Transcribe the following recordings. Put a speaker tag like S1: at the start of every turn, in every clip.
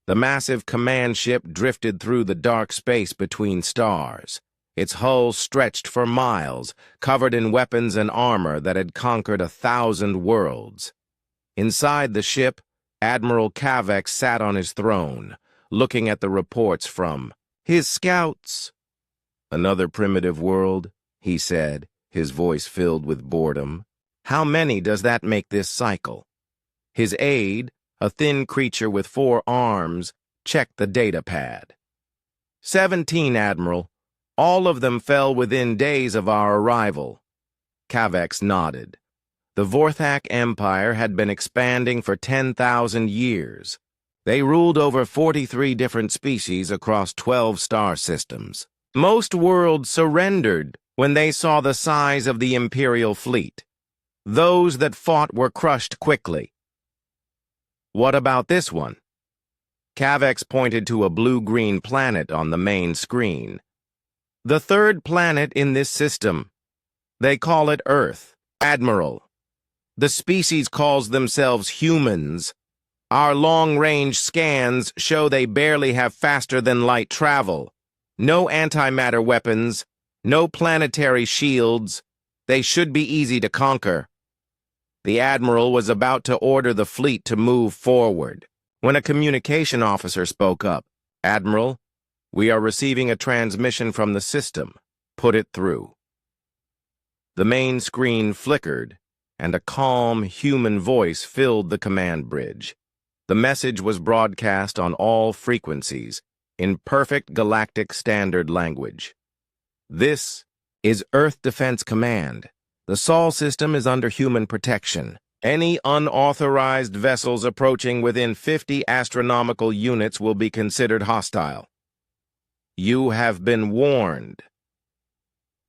S1: The massive command ship drifted through the dark space between stars. Its hull stretched for miles, covered in weapons and armor that had conquered 1,000 worlds. Inside the ship, Admiral Kavex sat on his throne, looking at the reports from his scouts. "Another primitive world," he said, his voice filled with boredom. "How many does that make this cycle?" His aide, a thin creature with 4 arms, checked the data pad. 17, Admiral. All of them fell within days of our arrival." Kavex nodded. The Vorthak Empire had been expanding for 10,000 years. They ruled over 43 different species across 12 star systems. Most worlds surrendered when they saw the size of the Imperial fleet. Those that fought were crushed quickly. "What about this one?" Kavex pointed to a blue-green planet on the main screen. "The 3rd planet in this system. They call it Earth, Admiral. The species calls themselves humans. Our long-range scans show they barely have faster-than-light travel. No antimatter weapons, no planetary shields. They should be easy to conquer." The Admiral was about to order the fleet to move forward when a communication officer spoke up. "Admiral, we are receiving a transmission from the system. Put it through." The main screen flickered, and a calm, human voice filled the command bridge. The message was broadcast on all frequencies, in perfect galactic standard language. "This is Earth Defense Command. The Sol system is under human protection. Any unauthorized vessels approaching within 50 astronomical units will be considered hostile. You have been warned."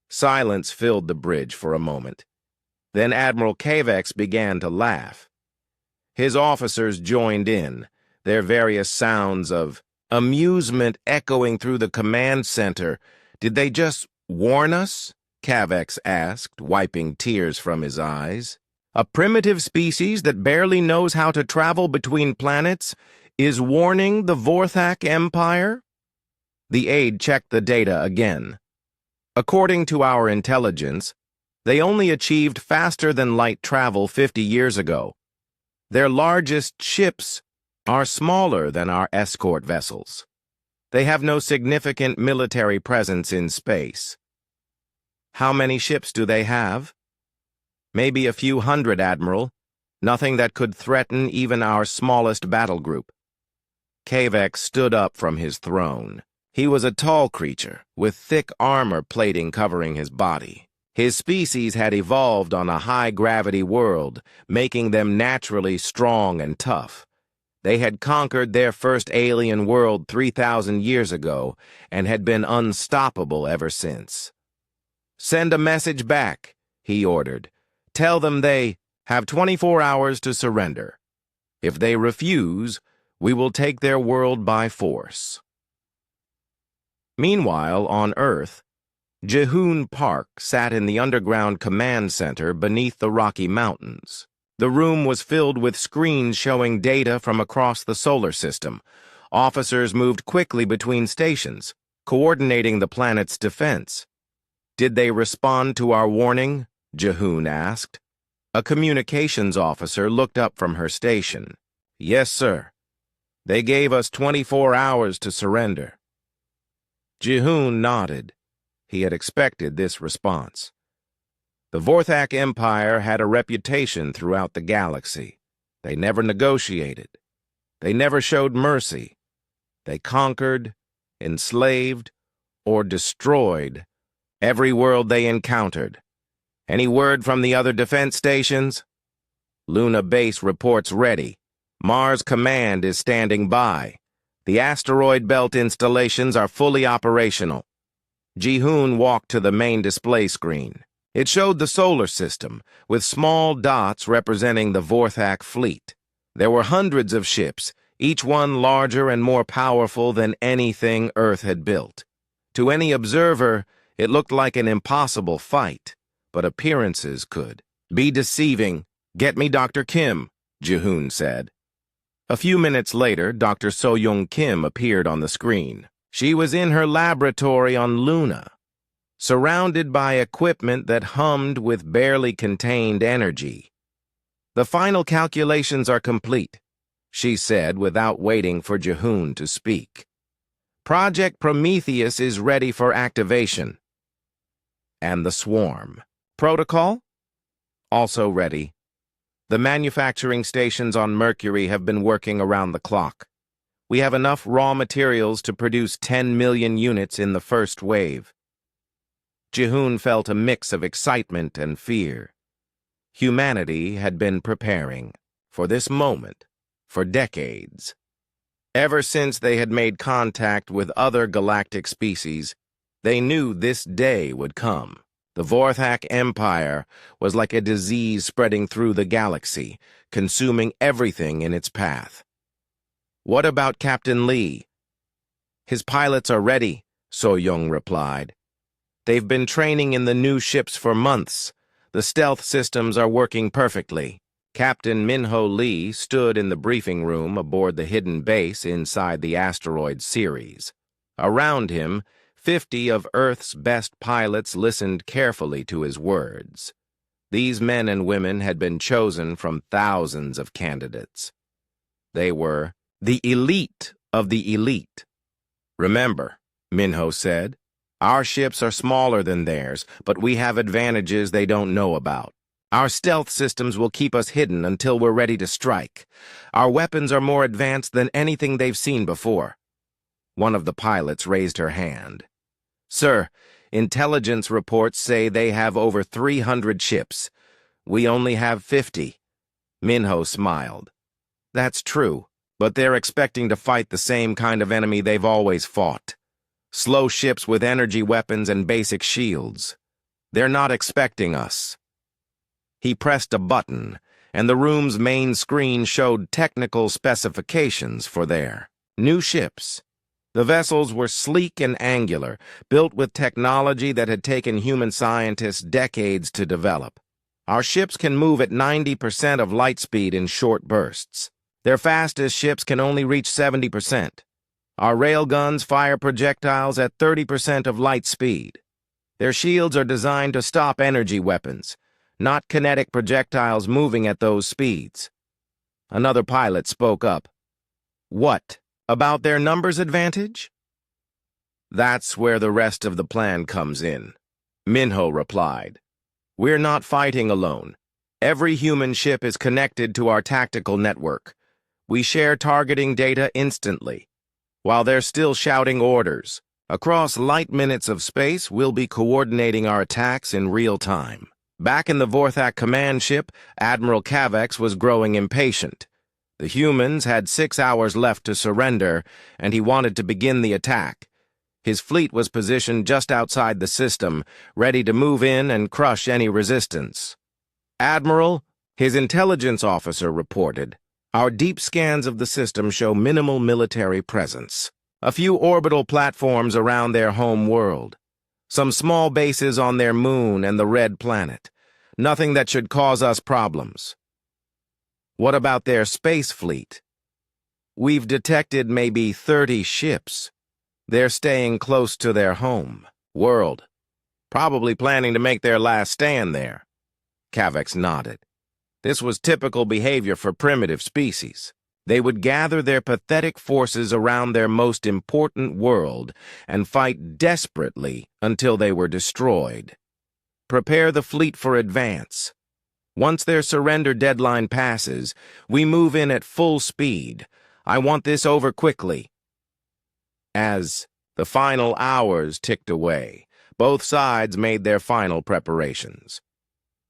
S1: Silence filled the bridge for a moment. Then Admiral Kavex began to laugh. His officers joined in, their various sounds of amusement echoing through the command center. "Did they just warn us?" Kavex asked, wiping tears from his eyes. "A primitive species that barely knows how to travel between planets is warning the Vorthak Empire?" The aide checked the data again. "According to our intelligence, they only achieved faster-than-light travel 50 years ago. Their largest ships are smaller than our escort vessels. They have no significant military presence in space." "How many ships do they have?" "Maybe a few hundred, Admiral. Nothing that could threaten even our smallest battle group." Kavex stood up from his throne. He was a tall creature, with thick armor plating covering his body. His species had evolved on a high-gravity world, making them naturally strong and tough. They had conquered their first alien world 3,000 years ago and had been unstoppable ever since. "Send a message back," he ordered. "Tell them they have 24 hours to surrender. If they refuse, we will take their world by force." Meanwhile, on Earth, Jehoon Park sat in the underground command center beneath the Rocky Mountains. The room was filled with screens showing data from across the solar system. Officers moved quickly between stations, coordinating the planet's defense. "Did they respond to our warning?" Jehoon asked. A communications officer looked up from her station. "Yes, sir. They gave us 24 hours to surrender." Jehoon nodded. He had expected this response. The Vorthak Empire had a reputation throughout the galaxy. They never negotiated. They never showed mercy. They conquered, enslaved, or destroyed every world they encountered. "Any word from the other defense stations?" "Luna Base reports ready. Mars Command is standing by. The asteroid belt installations are fully operational." Jehoon walked to the main display screen. It showed the solar system, with small dots representing the Vorthak fleet. There were hundreds of ships, each one larger and more powerful than anything Earth had built. To any observer, it looked like an impossible fight, but appearances could be deceiving. "Get me Dr. Kim," Jehoon said. A few minutes later, Dr. So-Young Kim appeared on the screen. She was in her laboratory on Luna, surrounded by equipment that hummed with barely contained energy. "The final calculations are complete," she said without waiting for Jihoon to speak. "Project Prometheus is ready for activation." "And the swarm protocol? Also ready. The manufacturing stations on Mercury have been working around the clock. We have enough raw materials to produce 10 million units in the first wave." Jihoon felt a mix of excitement and fear. Humanity had been preparing for this moment for decades. Ever since they had made contact with other galactic species, they knew this day would come. The Vorthak Empire was like a disease spreading through the galaxy, consuming everything in its path. "What about Captain Lee?" "His pilots are ready," So-Young replied. "They've been training in the new ships for months. The stealth systems are working perfectly." Captain Minho Lee stood in the briefing room aboard the hidden base inside the asteroid Ceres. Around him, 50 of Earth's best pilots listened carefully to his words. These men and women had been chosen from thousands of candidates. They were the elite of the elite. "Remember," Minho said, "our ships are smaller than theirs, but we have advantages they don't know about. Our stealth systems will keep us hidden until we're ready to strike. Our weapons are more advanced than anything they've seen before." One of the pilots raised her hand. "Sir, intelligence reports say they have over 300 ships. We only have 50. Minho smiled. "That's true, but they're expecting to fight the same kind of enemy they've always fought. Slow ships with energy weapons and basic shields. They're not expecting us." He pressed a button, and the room's main screen showed technical specifications for their new ships. The vessels were sleek and angular, built with technology that had taken human scientists decades to develop. "Our ships can move at 90% of light speed in short bursts. Their fastest ships can only reach 70%. Our railguns fire projectiles at 30% of light speed. Their shields are designed to stop energy weapons, not kinetic projectiles moving at those speeds." Another pilot spoke up. "What about their numbers advantage?" "That's where the rest of the plan comes in," Minho replied. "We're not fighting alone. Every human ship is connected to our tactical network. We share targeting data instantly. While they're still shouting orders, across light minutes of space, we'll be coordinating our attacks in real time." Back in the Vorthak command ship, Admiral Cavex was growing impatient. The humans had 6 hours left to surrender, and he wanted to begin the attack. His fleet was positioned just outside the system, ready to move in and crush any resistance. "Admiral," his intelligence officer reported, "our deep scans of the system show minimal military presence. A few orbital platforms around their home world. Some small bases on their moon and the Red Planet. Nothing that should cause us problems." "What about their space fleet?" "We've detected maybe 30 ships. They're staying close to their home world, probably planning to make their last stand there." Cavex nodded. This was typical behavior for primitive species. They would gather their pathetic forces around their most important world and fight desperately until they were destroyed. "Prepare the fleet for advance. Once their surrender deadline passes, we move in at full speed. I want this over quickly." As the final hours ticked away, both sides made their final preparations.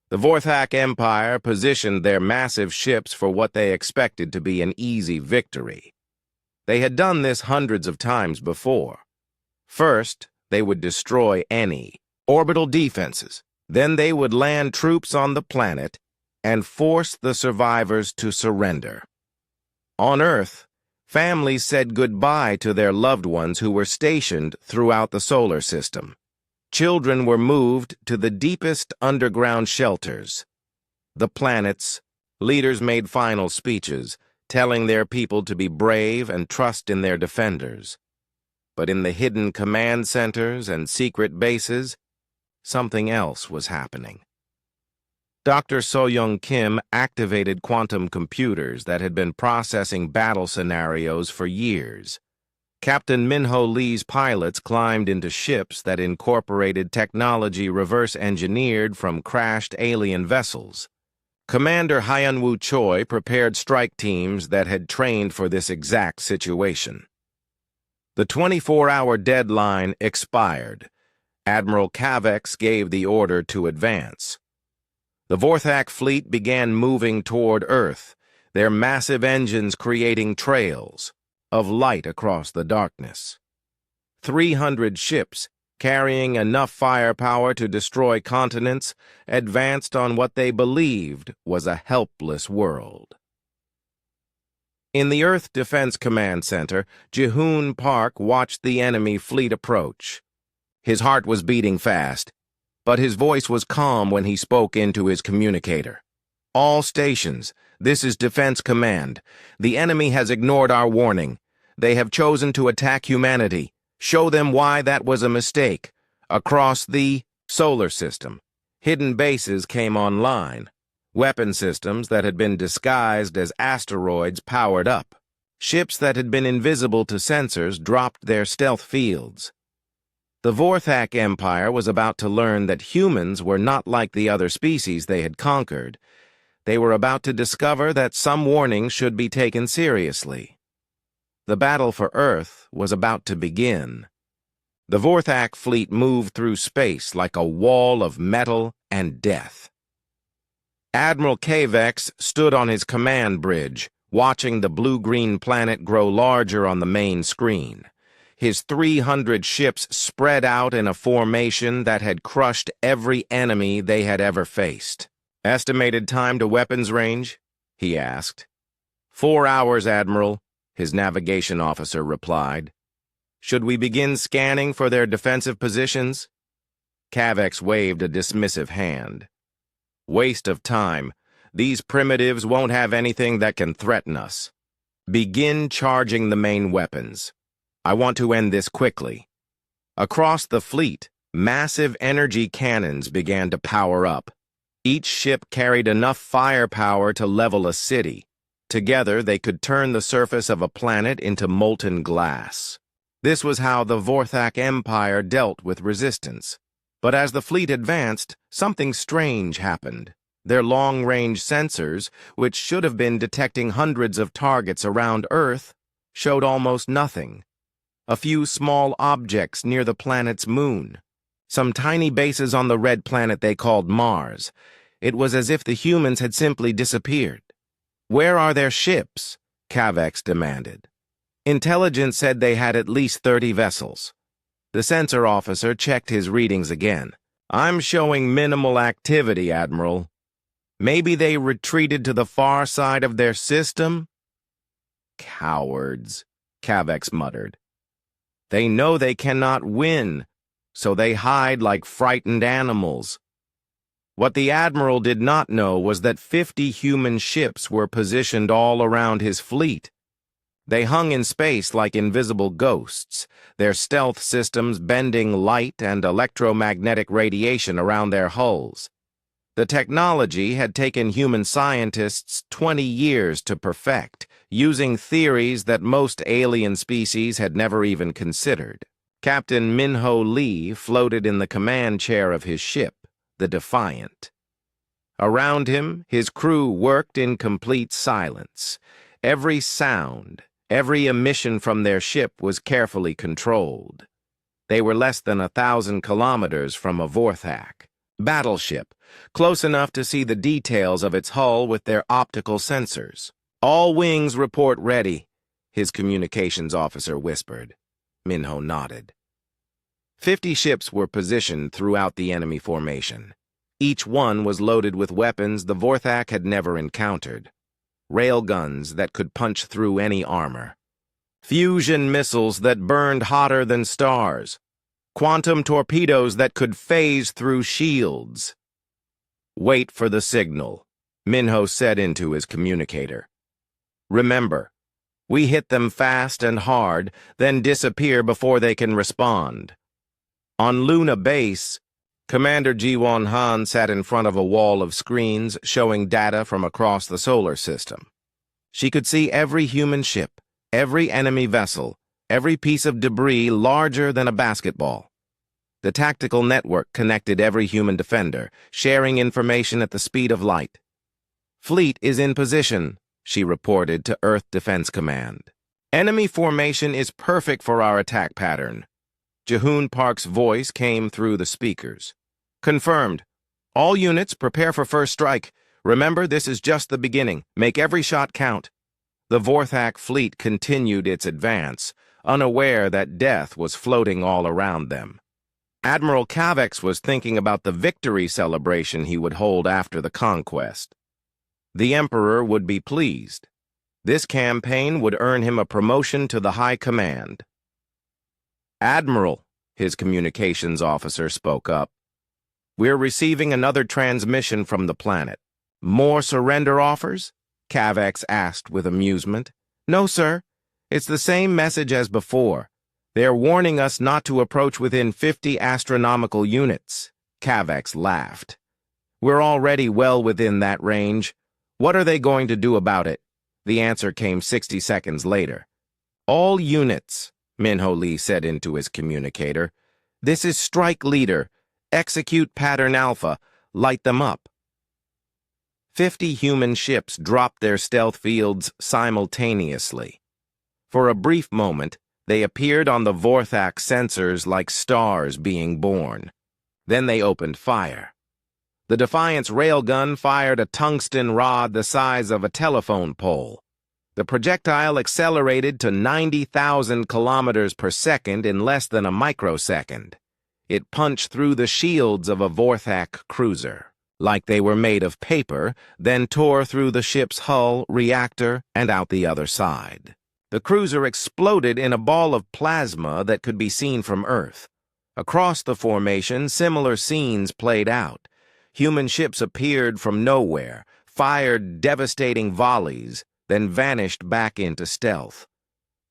S1: The Vorthak Empire positioned their massive ships for what they expected to be an easy victory. They had done this hundreds of times before. First, they would destroy any orbital defenses. Then they would land troops on the planet and force the survivors to surrender. On Earth, families said goodbye to their loved ones who were stationed throughout the solar system. Children were moved to the deepest underground shelters. The planets, leaders made final speeches, telling their people to be brave and trust in their defenders. But in the hidden command centers and secret bases, something else was happening. Dr. So-Young Kim activated quantum computers that had been processing battle scenarios for years. Captain Minho Lee's pilots climbed into ships that incorporated technology reverse-engineered from crashed alien vessels. Commander Hyun-Woo Choi prepared strike teams that had trained for this exact situation. The 24-hour deadline expired. Admiral Cavex gave the order to advance. The Vorthak fleet began moving toward Earth, their massive engines creating trails of light across the darkness. 300 ships, carrying enough firepower to destroy continents, advanced on what they believed was a helpless world. In the Earth Defense Command Center, Ji-hoon Park watched the enemy fleet approach. His heart was beating fast, but his voice was calm when he spoke into his communicator. "All stations, this is Defense Command. The enemy has ignored our warning. They have chosen to attack humanity. Show them why that was a mistake." Across the solar system, hidden bases came online. Weapon systems that had been disguised as asteroids powered up. Ships that had been invisible to sensors dropped their stealth fields. The Vorthak Empire was about to learn that humans were not like the other species they had conquered. They were about to discover that some warnings should be taken seriously. The battle for Earth was about to begin. The Vorthak fleet moved through space like a wall of metal and death. Admiral Cavex stood on his command bridge, watching the blue-green planet grow larger on the main screen. His 300 ships spread out in a formation that had crushed every enemy they had ever faced. "Estimated time to weapons range?" he asked. 4 hours, Admiral," his navigation officer replied. "Should we begin scanning for their defensive positions?" Cavex waved a dismissive hand. "Waste of time. These primitives won't have anything that can threaten us. Begin charging the main weapons. I want to end this quickly." Across the fleet, massive energy cannons began to power up. Each ship carried enough firepower to level a city. Together, they could turn the surface of a planet into molten glass. This was how the Vorthak Empire dealt with resistance. But as the fleet advanced, something strange happened. Their long-range sensors, which should have been detecting hundreds of targets around Earth, showed almost nothing. A few small objects near the planet's moon. Some tiny bases on the red planet they called Mars. It was as if the humans had simply disappeared. "Where are their ships?" Cavex demanded. Intelligence said they had at least 30 vessels. The sensor officer checked his readings again. "I'm showing minimal activity, Admiral. Maybe they retreated to the far side of their system?" "Cowards," Cavex muttered. "They know they cannot win, so they hide like frightened animals." What the Admiral did not know was that 50 human ships were positioned all around his fleet. They hung in space like invisible ghosts, their stealth systems bending light and electromagnetic radiation around their hulls. The technology had taken human scientists 20 years to perfect, using theories that most alien species had never even considered. Captain Minho Lee floated in the command chair of his ship, the Defiant. Around him, his crew worked in complete silence. Every sound, every emission from their ship was carefully controlled. They were less than 1,000 kilometers from a Vorthak battleship, close enough to see the details of its hull with their optical sensors. "All wings report ready," his communications officer whispered. Minho nodded. 50 ships were positioned throughout the enemy formation. Each one was loaded with weapons the Vorthak had never encountered. Railguns that could punch through any armor. Fusion missiles that burned hotter than stars. Quantum torpedoes that could phase through shields. "Wait for the signal," Minho said into his communicator. Remember, we hit them fast and hard, then disappear before they can respond. On Luna Base, Commander Ji-won Han sat in front of a wall of screens showing data from across the solar system. She could see every human ship, every enemy vessel, every piece of debris larger than a basketball. The tactical network connected every human defender, sharing information at the speed of light. "Fleet is in position," she reported to Earth Defense Command. "Enemy formation is perfect for our attack pattern." Jahoon Park's voice came through the speakers. "Confirmed. All units prepare for first strike. Remember, this is just the beginning. Make every shot count." The Vorthak fleet continued its advance, unaware that death was floating all around them. Admiral Cavex was thinking about the victory celebration he would hold after the conquest. The Emperor would be pleased. This campaign would earn him a promotion to the High Command. "Admiral," his communications officer spoke up, "we're receiving another transmission from the planet." "More surrender offers?" Cavex asked with amusement. "No, sir. It's the same message as before. They're warning us not to approach within 50 astronomical units." Cavex laughed. "We're already well within that range. What are they going to do about it?" The answer came 60 seconds later. "All units," Minho Lee said into his communicator. "This is Strike Leader. Execute Pattern Alpha. Light them up." 50 human ships dropped their stealth fields simultaneously. For a brief moment, they appeared on the Vorthak sensors like stars being born. Then they opened fire. The Defiance railgun fired a tungsten rod the size of a telephone pole. The projectile accelerated to 90,000 kilometers per second in less than a microsecond. It punched through the shields of a Vorthak cruiser, like they were made of paper, then tore through the ship's hull, reactor, and out the other side. The cruiser exploded in a ball of plasma that could be seen from Earth. Across the formation, similar scenes played out. Human ships appeared from nowhere, fired devastating volleys, then vanished back into stealth.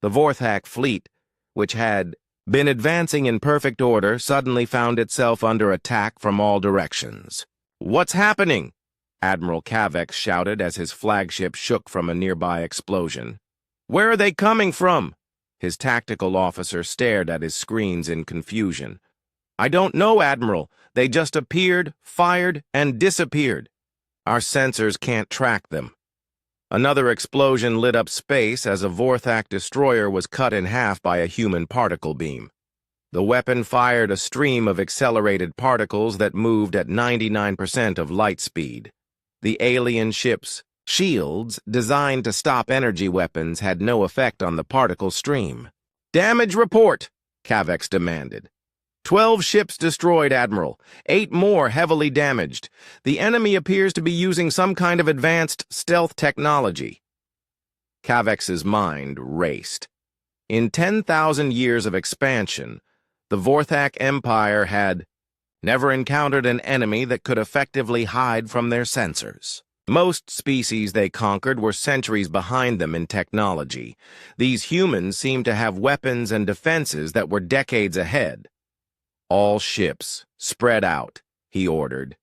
S1: The Vorthak fleet, which had been advancing in perfect order, suddenly found itself under attack from all directions. "What's happening?" Admiral Cavex shouted as his flagship shook from a nearby explosion. "Where are they coming from?" His tactical officer stared at his screens in confusion. "I don't know, Admiral. They just appeared, fired, and disappeared. Our sensors can't track them." Another explosion lit up space as a Vorthak destroyer was cut in half by a human particle beam. The weapon fired a stream of accelerated particles that moved at 99% of light speed. The alien ship's shields, designed to stop energy weapons, had no effect on the particle stream. "Damage report," Cavex demanded. 12 ships destroyed, Admiral. 8 more heavily damaged. The enemy appears to be using some kind of advanced stealth technology. Cavex's mind raced. In 10,000 years of expansion, the Vorthak Empire had never encountered an enemy that could effectively hide from their sensors. Most species they conquered were centuries behind them in technology. These humans seemed to have weapons and defenses that were decades ahead. "All ships, spread out," he ordered.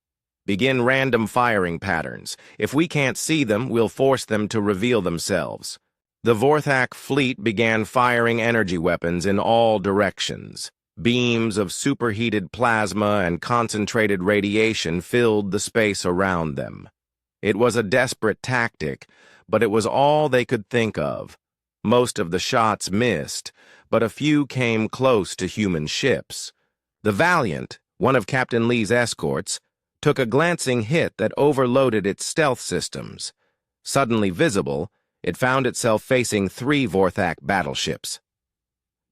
S1: "Begin random firing patterns. If we can't see them, we'll force them to reveal themselves." The Vorthak fleet began firing energy weapons in all directions. Beams of superheated plasma and concentrated radiation filled the space around them. It was a desperate tactic, but it was all they could think of. Most of the shots missed, but a few came close to human ships. The Valiant, one of Captain Lee's escorts, took a glancing hit that overloaded its stealth systems. Suddenly visible, it found itself facing 3 Vorthak battleships.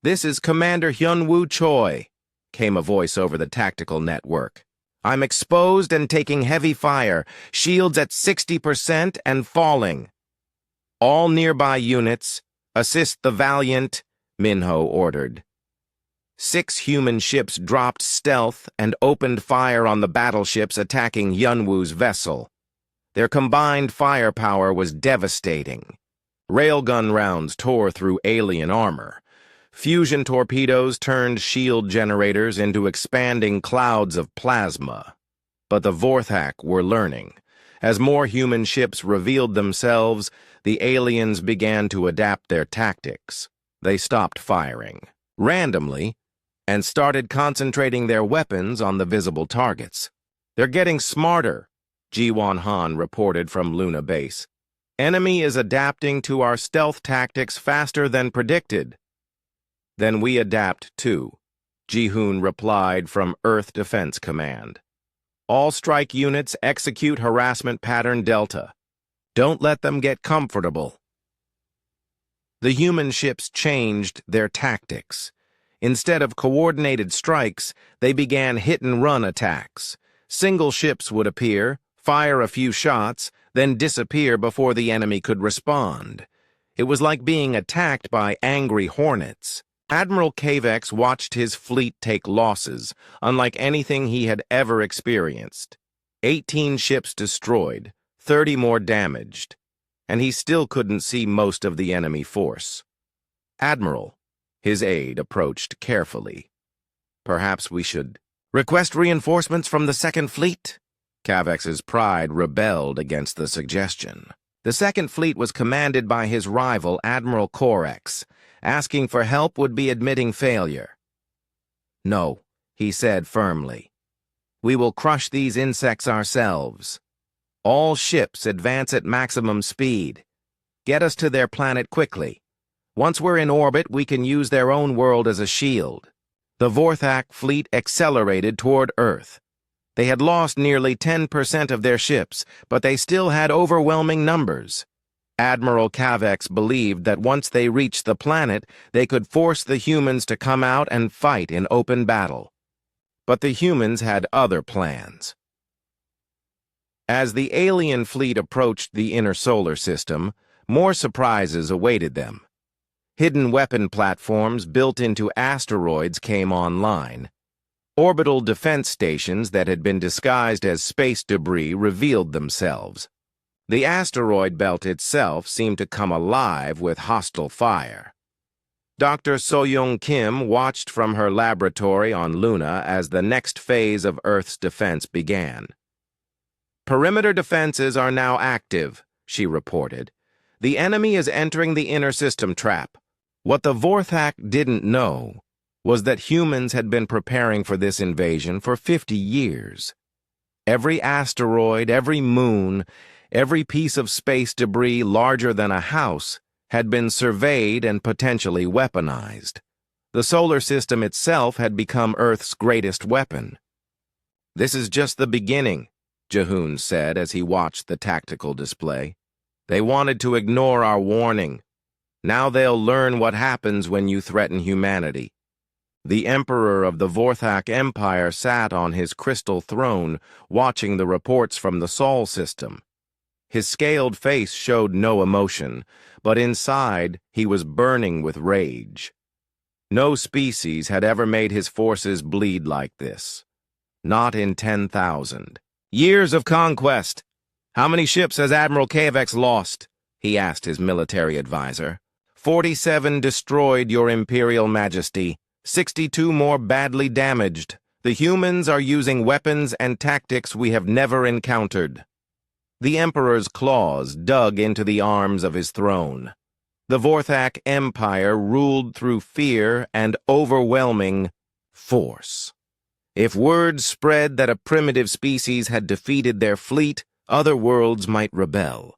S1: "This is Commander Hyun-woo Choi," came a voice over the tactical network. "I'm exposed and taking heavy fire, shields at 60% and falling." "All nearby units, assist the Valiant," Minho ordered. 6 human ships dropped stealth and opened fire on the battleships attacking Hyun-woo's vessel. Their combined firepower was devastating. Railgun rounds tore through alien armor. Fusion torpedoes turned shield generators into expanding clouds of plasma. But the Vorthak were learning. As more human ships revealed themselves, the aliens began to adapt their tactics. They stopped firing, randomly, and started concentrating their weapons on the visible targets. "They're getting smarter," Jiwon Han reported from Luna Base. "Enemy is adapting to our stealth tactics faster than predicted." "Then we adapt too," Ji-hoon replied from Earth Defense Command. "All strike units execute harassment pattern Delta. Don't let them get comfortable." The human ships changed their tactics. Instead of coordinated strikes, they began hit-and-run attacks. Single ships would appear, fire a few shots, then disappear before the enemy could respond. It was like being attacked by angry hornets. Admiral Kavex watched his fleet take losses, unlike anything he had ever experienced. 18 ships destroyed, 30 more damaged, and he still couldn't see most of the enemy force. "Admiral," his aide approached carefully. "Perhaps we should request reinforcements from the Second Fleet?" Kavex's pride rebelled against the suggestion. The Second Fleet was commanded by his rival, Admiral Korex. Asking for help would be admitting failure. "No," he said firmly. "We will crush these insects ourselves. All ships advance at maximum speed. Get us to their planet quickly. Once we're in orbit, we can use their own world as a shield." The Vorthak fleet accelerated toward Earth. They had lost nearly 10% of their ships, but they still had overwhelming numbers. Admiral Kavex believed that once they reached the planet, they could force the humans to come out and fight in open battle. But the humans had other plans. As the alien fleet approached the inner solar system, more surprises awaited them. Hidden weapon platforms built into asteroids came online. Orbital defense stations that had been disguised as space debris revealed themselves. The asteroid belt itself seemed to come alive with hostile fire. Dr. So-young Kim watched from her laboratory on Luna as the next phase of Earth's defense began. "Perimeter defenses are now active," she reported. "The enemy is entering the inner system trap." What the Vorthak didn't know was that humans had been preparing for this invasion for 50 years. Every asteroid, every moon, every piece of space debris larger than a house had been surveyed and potentially weaponized. The solar system itself had become Earth's greatest weapon. "This is just the beginning," Ji-hoon said as he watched the tactical display. "They wanted to ignore our warning. Now they'll learn what happens when you threaten humanity." The Emperor of the Vorthak Empire sat on his crystal throne, watching the reports from the Sol system. His scaled face showed no emotion, but inside he was burning with rage. No species had ever made his forces bleed like this. Not in 10,000. "Years of conquest. How many ships has Admiral Kavex lost?" he asked his military advisor. 47 destroyed, Your Imperial Majesty. 62 more badly damaged. The humans are using weapons and tactics we have never encountered." The Emperor's claws dug into the arms of his throne. The Vorthak Empire ruled through fear and overwhelming force. If word spread that a primitive species had defeated their fleet, other worlds might rebel.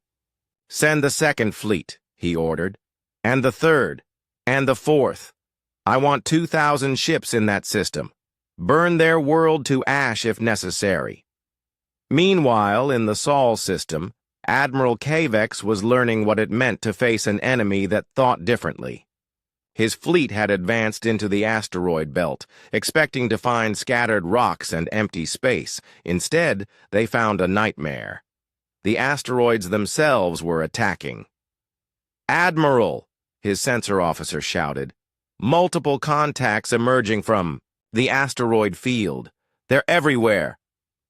S1: "Send the Second Fleet," he ordered, "and the Third, and the Fourth. I want 2,000 ships in that system. Burn their world to ash if necessary." Meanwhile, in the Sol system, Admiral Kavex was learning what it meant to face an enemy that thought differently. His fleet had advanced into the asteroid belt, expecting to find scattered rocks and empty space. Instead, they found a nightmare. The asteroids themselves were attacking. "Admiral!" his sensor officer shouted. "Multiple contacts emerging from the asteroid field. They're everywhere."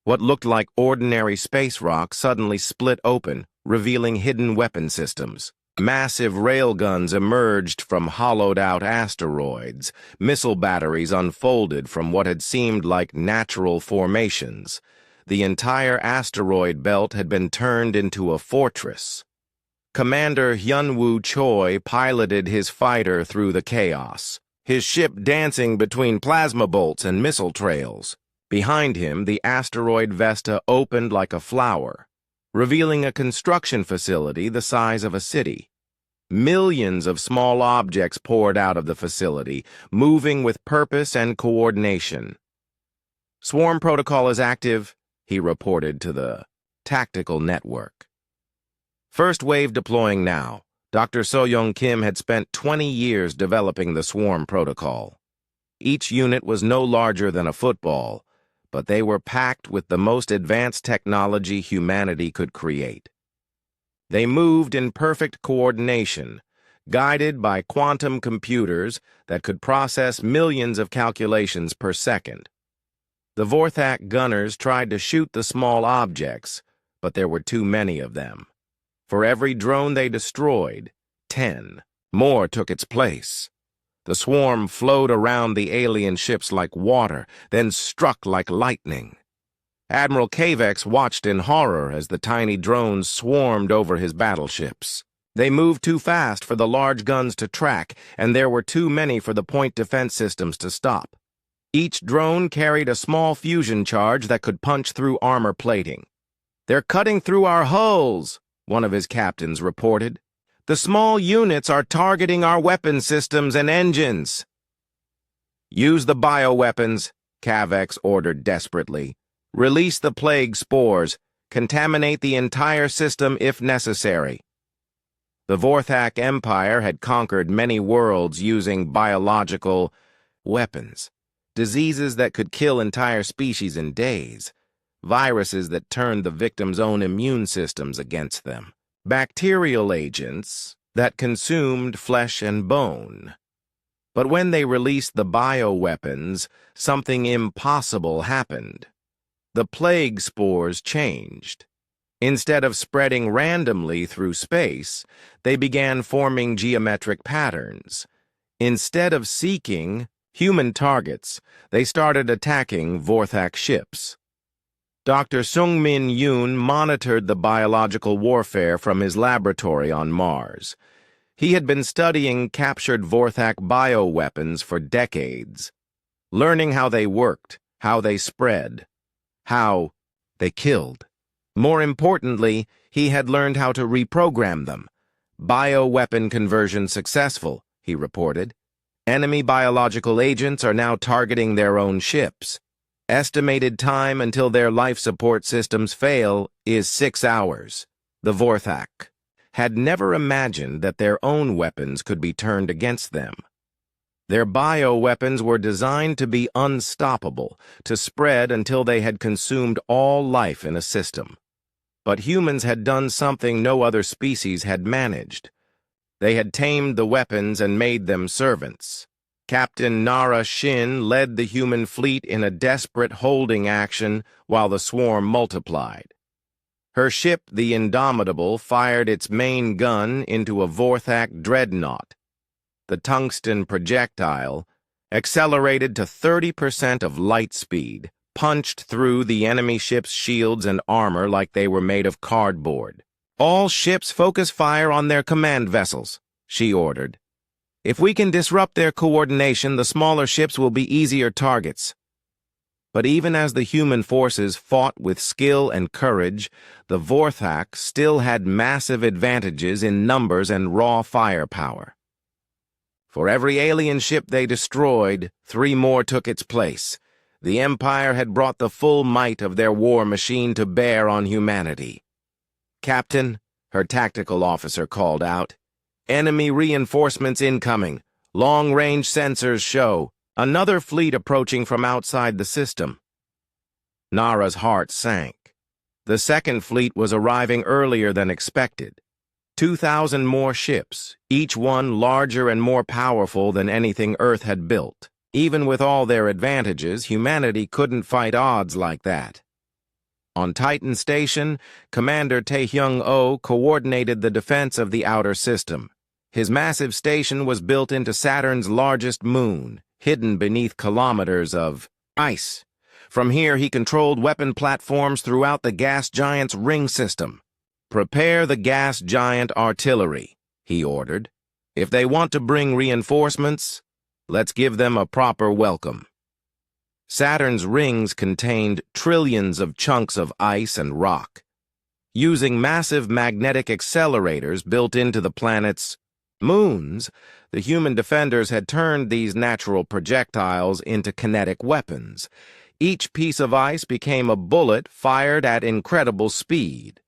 S1: What looked like ordinary space rock suddenly split open, revealing hidden weapon systems. Massive railguns emerged from hollowed-out asteroids. Missile batteries unfolded from what had seemed like natural formations. The entire asteroid belt had been turned into a fortress. Commander Hyunwoo Choi piloted his fighter through the chaos, his ship dancing between plasma bolts and missile trails. Behind him, the asteroid Vesta opened like a flower, revealing a construction facility the size of a city. Millions of small objects poured out of the facility, moving with purpose and coordination. "Swarm protocol is active," he reported to the tactical network. "First wave deploying now." Dr. So-Young Kim had spent 20 years developing the swarm protocol. Each unit was no larger than a football, but they were packed with the most advanced technology humanity could create. They moved in perfect coordination, guided by quantum computers that could process millions of calculations per second. The Vorthak gunners tried to shoot the small objects, but there were too many of them. For every drone they destroyed, 10 more took its place. The swarm flowed around the alien ships like water, then struck like lightning. Admiral Kavex watched in horror as the tiny drones swarmed over his battleships. They moved too fast for the large guns to track, and there were too many for the point defense systems to stop. Each drone carried a small fusion charge that could punch through armor plating. "They're cutting through our hulls," one of his captains reported. "The small units are targeting our weapon systems and engines." "Use the bioweapons," Kavex ordered desperately. "Release the plague spores. Contaminate the entire system if necessary." The Vorthak Empire had conquered many worlds using biological weapons. Diseases that could kill entire species in days. Viruses that turned the victim's own immune systems against them. Bacterial agents that consumed flesh and bone. But when they released the bioweapons, something impossible happened. The plague spores changed. Instead of spreading randomly through space, they began forming geometric patterns. Instead of seeking human targets, they started attacking Vorthak ships. Dr. Sung-Min Yoon monitored the biological warfare from his laboratory on Mars. He had been studying captured Vorthak bioweapons for decades, learning how they worked, how they spread, how they killed. More importantly, he had learned how to reprogram them. "Bioweapon conversion successful," he reported. "Enemy biological agents are now targeting their own ships. Estimated time until their life support systems fail is 6 hours. The Vorthak had never imagined that their own weapons could be turned against them. Their bioweapons were designed to be unstoppable, to spread until they had consumed all life in a system. But humans had done something no other species had managed. They had tamed the weapons and made them servants. Captain Nara Shin led the human fleet in a desperate holding action while the swarm multiplied. Her ship, the Indomitable, fired its main gun into a Vorthak dreadnought. The tungsten projectile, accelerated to 30% of light speed, punched through the enemy ship's shields and armor like they were made of cardboard. "All ships focus fire on their command vessels," she ordered. "If we can disrupt their coordination, the smaller ships will be easier targets." But even as the human forces fought with skill and courage, the Vorthak still had massive advantages in numbers and raw firepower. For every alien ship they destroyed, 3 more took its place. The Empire had brought the full might of their war machine to bear on humanity. "Captain," her tactical officer called out, "enemy reinforcements incoming. Long-range sensors show another fleet approaching from outside the system." Nara's heart sank. The second fleet was arriving earlier than expected. 2,000 more ships, each one larger and more powerful than anything Earth had built. Even with all their advantages, humanity couldn't fight odds like that. On Titan Station, Commander Taehyung-oh coordinated the defense of the outer system. His massive station was built into Saturn's largest moon, hidden beneath kilometers of ice. From here, he controlled weapon platforms throughout the gas giant's ring system. "Prepare the gas giant artillery," he ordered. "If they want to bring reinforcements, let's give them a proper welcome." Saturn's rings contained trillions of chunks of ice and rock. Using massive magnetic accelerators built into the planet's moons, the human defenders had turned these natural projectiles into kinetic weapons. Each piece of ice became a bullet fired at incredible speed.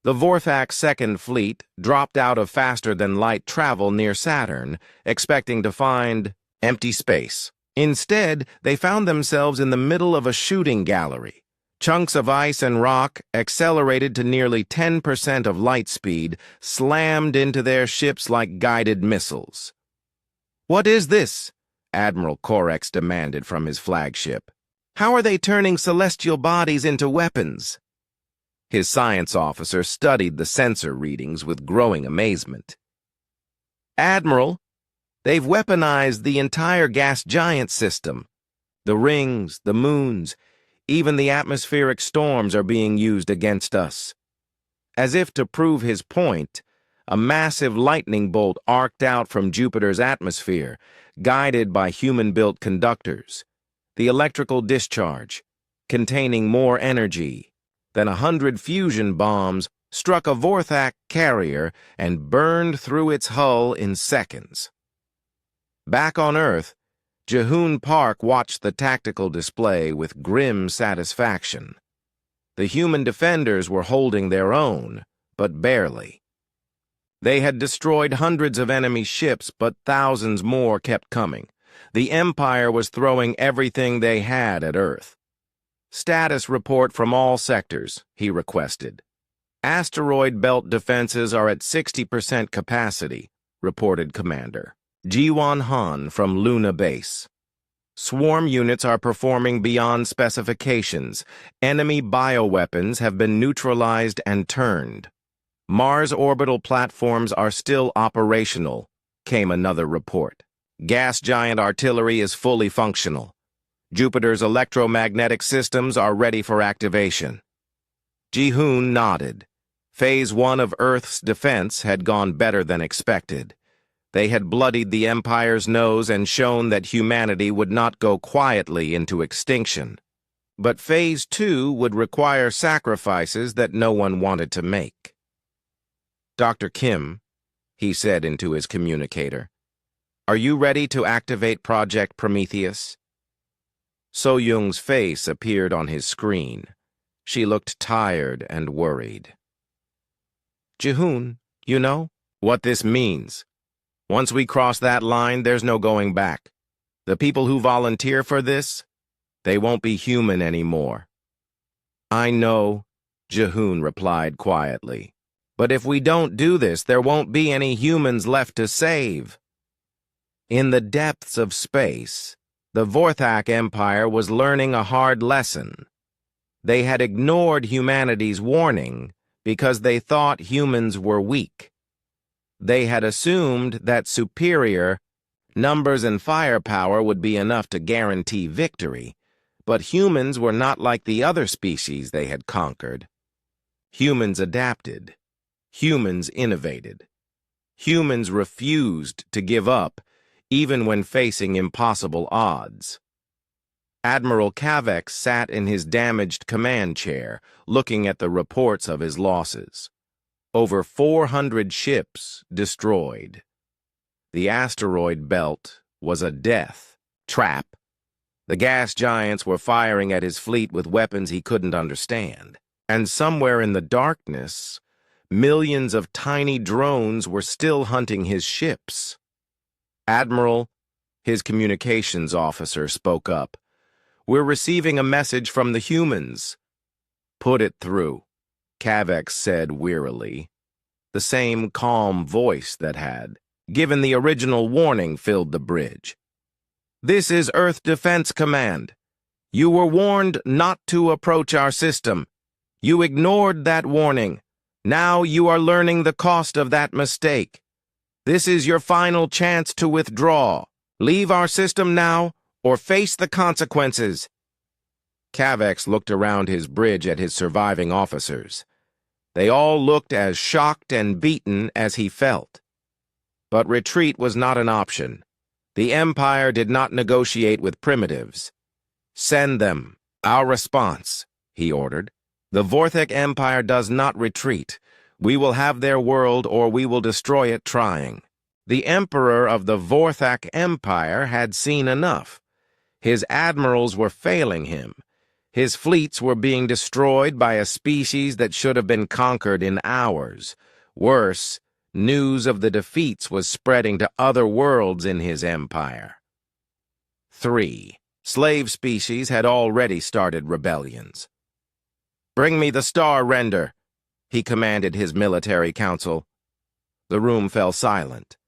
S1: The Vorthak's Second Fleet dropped out of faster-than-light travel near Saturn, expecting to find empty space. Instead, they found themselves in the middle of a shooting gallery. Chunks of ice and rock, accelerated to nearly 10% of light speed, slammed into their ships like guided missiles. "What is this?" Admiral Korex demanded from his flagship. "How are they turning celestial bodies into weapons?" His science officer studied the sensor readings with growing amazement. "Admiral, they've weaponized the entire gas giant system. The rings, the moons, even the atmospheric storms are being used against us." As if to prove his point, a massive lightning bolt arced out from Jupiter's atmosphere, guided by human-built conductors. The electrical discharge, containing more energy than 100 fusion bombs, struck a Vorthak carrier and burned through its hull in seconds. Back on Earth, Jihoon Park watched the tactical display with grim satisfaction. The human defenders were holding their own, but barely. They had destroyed hundreds of enemy ships, but thousands more kept coming. The Empire was throwing everything they had at Earth. "Status report from all sectors," he requested. "Asteroid belt defenses are at 60% capacity," reported Commander Jiwon Han from Luna Base. "Swarm units are performing beyond specifications. Enemy bioweapons have been neutralized and turned. Mars orbital platforms are still operational," came another report. "Gas giant artillery is fully functional. Jupiter's electromagnetic systems are ready for activation." Jihoon nodded. Phase 1 of Earth's defense had gone better than expected. They had bloodied the Empire's nose and shown that humanity would not go quietly into extinction. But Phase 2 would require sacrifices that no one wanted to make. "Dr. Kim," he said into his communicator, "are you ready to activate Project Prometheus?" So-Young's face appeared on his screen. She looked tired and worried. "Jihoon, you know what this means. Once we cross that line, there's no going back. The people who volunteer for this, they won't be human anymore." "I know," Jihoon replied quietly. "But if we don't do this, there won't be any humans left to save." In the depths of space, the Vorthak Empire was learning a hard lesson. They had ignored humanity's warning because they thought humans were weak. They had assumed that superior numbers and firepower would be enough to guarantee victory, but humans were not like the other species they had conquered. Humans adapted. Humans innovated. Humans refused to give up, even when facing impossible odds. Admiral Kavex sat in his damaged command chair, looking at the reports of his losses. Over 400 ships destroyed. The asteroid belt was a death trap. The gas giants were firing at his fleet with weapons he couldn't understand. And somewhere in the darkness, millions of tiny drones were still hunting his ships. "Admiral," his communications officer spoke up, "we're receiving a message from the humans." "Put it through," Kavex said wearily. The same calm voice that had given the original warning filled the bridge. "This is Earth Defense Command. You were warned not to approach our system. You ignored that warning. Now you are learning the cost of that mistake. This is your final chance to withdraw. Leave our system now, or face the consequences. Cavex looked around his bridge at his surviving officers. They all looked as shocked and beaten as he felt. But retreat was not an option. The Empire did not negotiate with primitives. Send them. Our response, he ordered. The Vorthek Empire does not retreat. We will have their world, or we will destroy it trying. The Emperor of the Vorthak Empire had seen enough. His admirals were failing him. His fleets were being destroyed by a species that should have been conquered in hours. Worse, news of the defeats was spreading to other worlds in his empire. 3. Slave species had already started rebellions. "Bring me the star render," he commanded his military council. The room fell silent.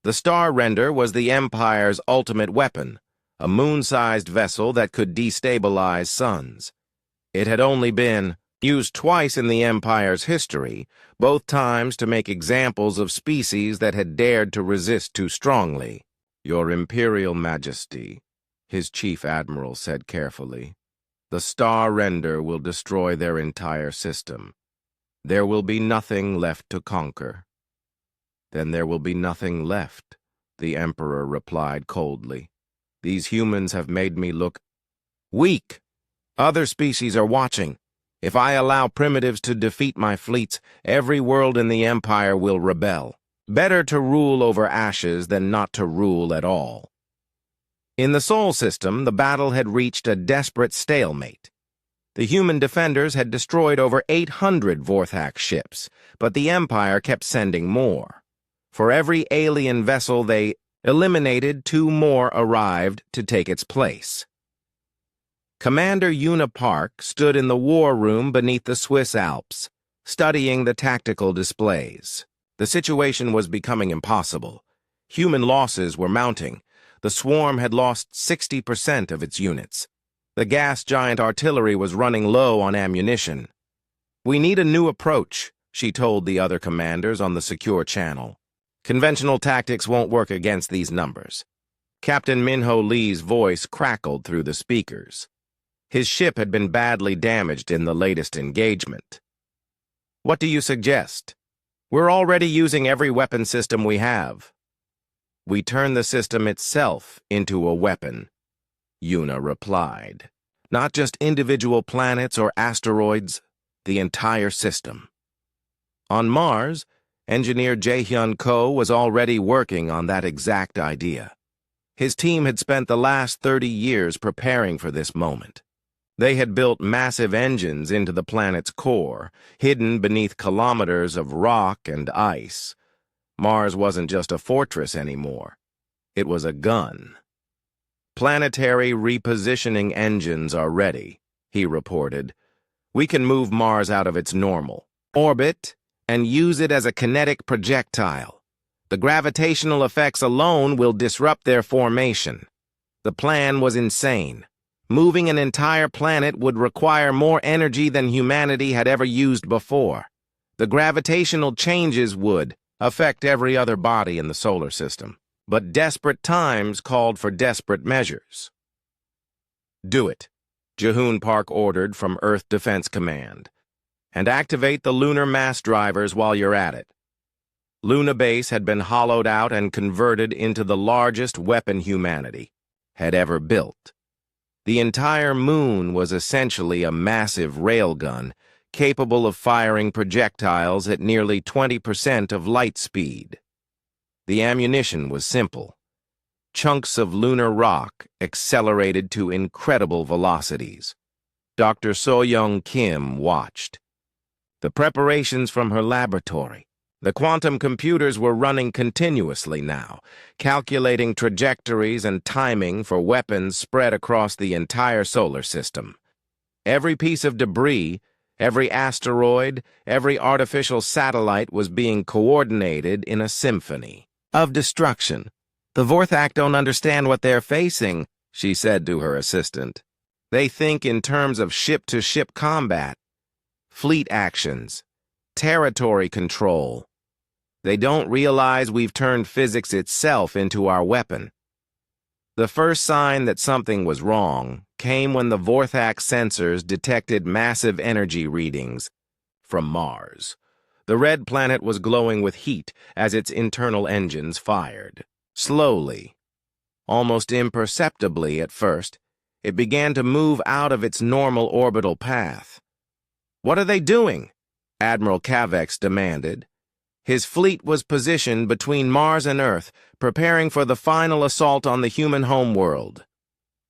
S1: The star render was the Empire's ultimate weapon, a moon-sized vessel that could destabilize suns. It had only been used twice in the Empire's history, both times to make examples of species that had dared to resist too strongly. "Your Imperial Majesty," his chief admiral said carefully, "the star render will destroy their entire system. There will be nothing left to conquer." "Then there will be nothing left," the Emperor replied coldly. "These humans have made me look weak. Other species are watching. If I allow primitives to defeat my fleets, every world in the Empire will rebel. Better to rule over ashes than not to rule at all." In the Sol system, the battle had reached a desperate stalemate. The human defenders had destroyed over 800 Vorthak ships, but the Empire kept sending more. For every alien vessel they eliminated, 2 more arrived to take its place. Commander Una Park stood in the war room beneath the Swiss Alps, studying the tactical displays. The situation was becoming impossible. Human losses were mounting. The swarm had lost 60% of its units. The gas giant artillery was running low on ammunition. "We need a new approach," she told the other commanders on the secure channel. "Conventional tactics won't work against these numbers." Captain Minho Lee's voice crackled through the speakers. His ship had been badly damaged in the latest engagement. "What do you suggest?" "We're already using every weapon system we have." "We turn the system itself into a weapon," Una replied. "Not just individual planets or asteroids, the entire system." On Mars, engineer Jae-hyun Ko was already working on that exact idea. His team had spent the last 30 years preparing for this moment. They had built massive engines into the planet's core, hidden beneath kilometers of rock and ice. Mars wasn't just a fortress anymore. It was a gun. "Planetary repositioning engines are ready," he reported. "We can move Mars out of its normal orbit and use it as a kinetic projectile. The gravitational effects alone will disrupt their formation." The plan was insane. Moving an entire planet would require more energy than humanity had ever used before. The gravitational changes would affect every other body in the solar system. But desperate times called for desperate measures. "Do it," Jahoon Park ordered from Earth Defense Command. "And activate the lunar mass drivers while you're at it." Luna Base had been hollowed out and converted into the largest weapon humanity had ever built. The entire moon was essentially a massive railgun, capable of firing projectiles at nearly 20% of light speed. The ammunition was simple. Chunks of lunar rock accelerated to incredible velocities. Dr. So-young Kim watched. The preparations from her laboratory. The quantum computers were running continuously now, calculating trajectories and timing for weapons spread across the entire solar system. Every piece of debris, every asteroid, every artificial satellite was being coordinated in a symphony of destruction. "The Vorthak don't understand what they're facing," she said to her assistant. "They think in terms of ship-to-ship combat." fleet actions, territory control. They don't realize we've turned physics itself into our weapon. The first sign that something was wrong came when the Vorthak sensors detected massive energy readings from Mars. The red planet was glowing with heat as its internal engines fired. Slowly, almost imperceptibly at first, it began to move out of its normal orbital path. "What are they doing?" Admiral Cavex demanded. His fleet was positioned between Mars and Earth, preparing for the final assault on the human homeworld.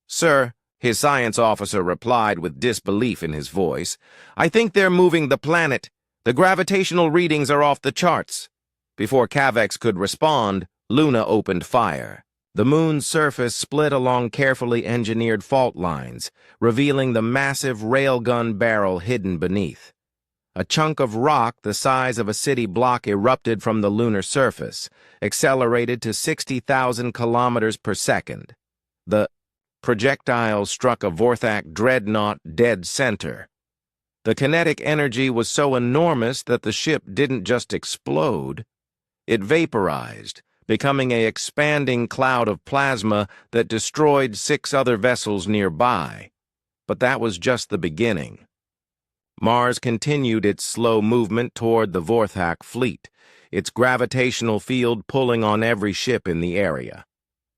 S1: "Sir," his science officer replied with disbelief in his voice, "I think they're moving the planet. The gravitational readings are off the charts." Before Cavex could respond, Luna opened fire. The moon's surface split along carefully engineered fault lines, revealing the massive railgun barrel hidden beneath. A chunk of rock the size of a city block erupted from the lunar surface, accelerated to 60,000 kilometers per second. The projectile struck a Vorthak dreadnought dead center. The kinetic energy was so enormous that the ship didn't just explode. It vaporized, becoming an expanding cloud of plasma that destroyed 6 other vessels nearby. But that was just the beginning. Mars continued its slow movement toward the Vorthak fleet, its gravitational field pulling on every ship in the area.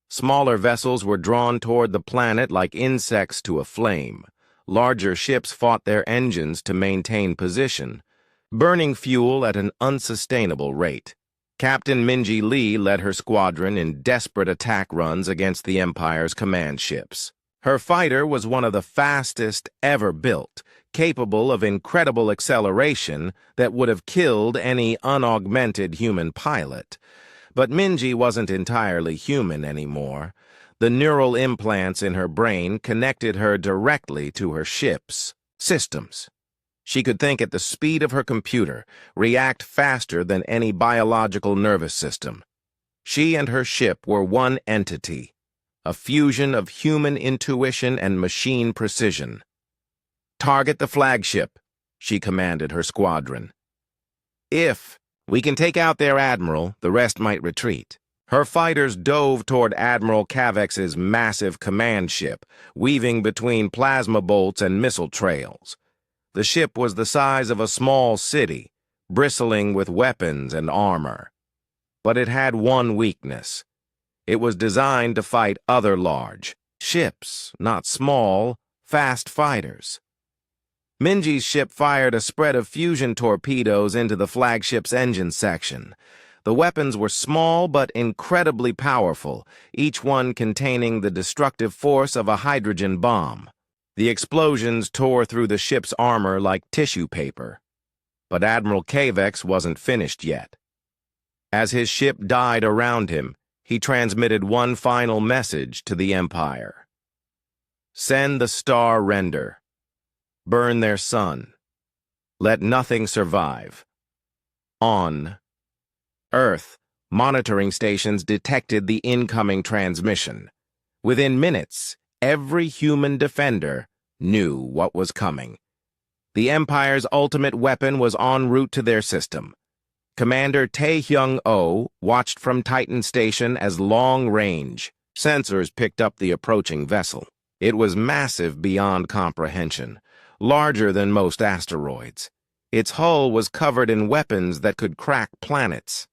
S1: Smaller vessels were drawn toward the planet like insects to a flame. Larger ships fought their engines to maintain position, burning fuel at an unsustainable rate. Captain Minji Lee led her squadron in desperate attack runs against the Empire's command ships. Her fighter was one of the fastest ever built, capable of incredible acceleration that would have killed any unaugmented human pilot. But Minji wasn't entirely human anymore. The neural implants in her brain connected her directly to her ship's systems. She could think at the speed of her computer, react faster than any biological nervous system. She and her ship were one entity, a fusion of human intuition and machine precision. "Target the flagship," she commanded her squadron. "If we can take out their admiral, the rest might retreat." Her fighters dove toward Admiral Cavex's massive command ship, weaving between plasma bolts and missile trails. The ship was the size of a small city, bristling with weapons and armor. But it had one weakness. It was designed to fight other large ships, not small, fast fighters. Minji's ship fired a spread of fusion torpedoes into the flagship's engine section. The weapons were small but incredibly powerful, each one containing the destructive force of a hydrogen bomb. The explosions tore through the ship's armor like tissue paper. But Admiral Cavex wasn't finished yet. As his ship died around him, he transmitted one final message to the Empire. "Send the star render. Burn their sun. Let nothing survive. On Earth, monitoring stations detected the incoming transmission. Within minutes, every human defender knew what was coming. The Empire's ultimate weapon was en route to their system. Commander Tae-Hyung-oh watched from Titan Station as long-range sensors picked up the approaching vessel. It was massive beyond comprehension, larger than most asteroids. Its hull was covered in weapons that could crack planets.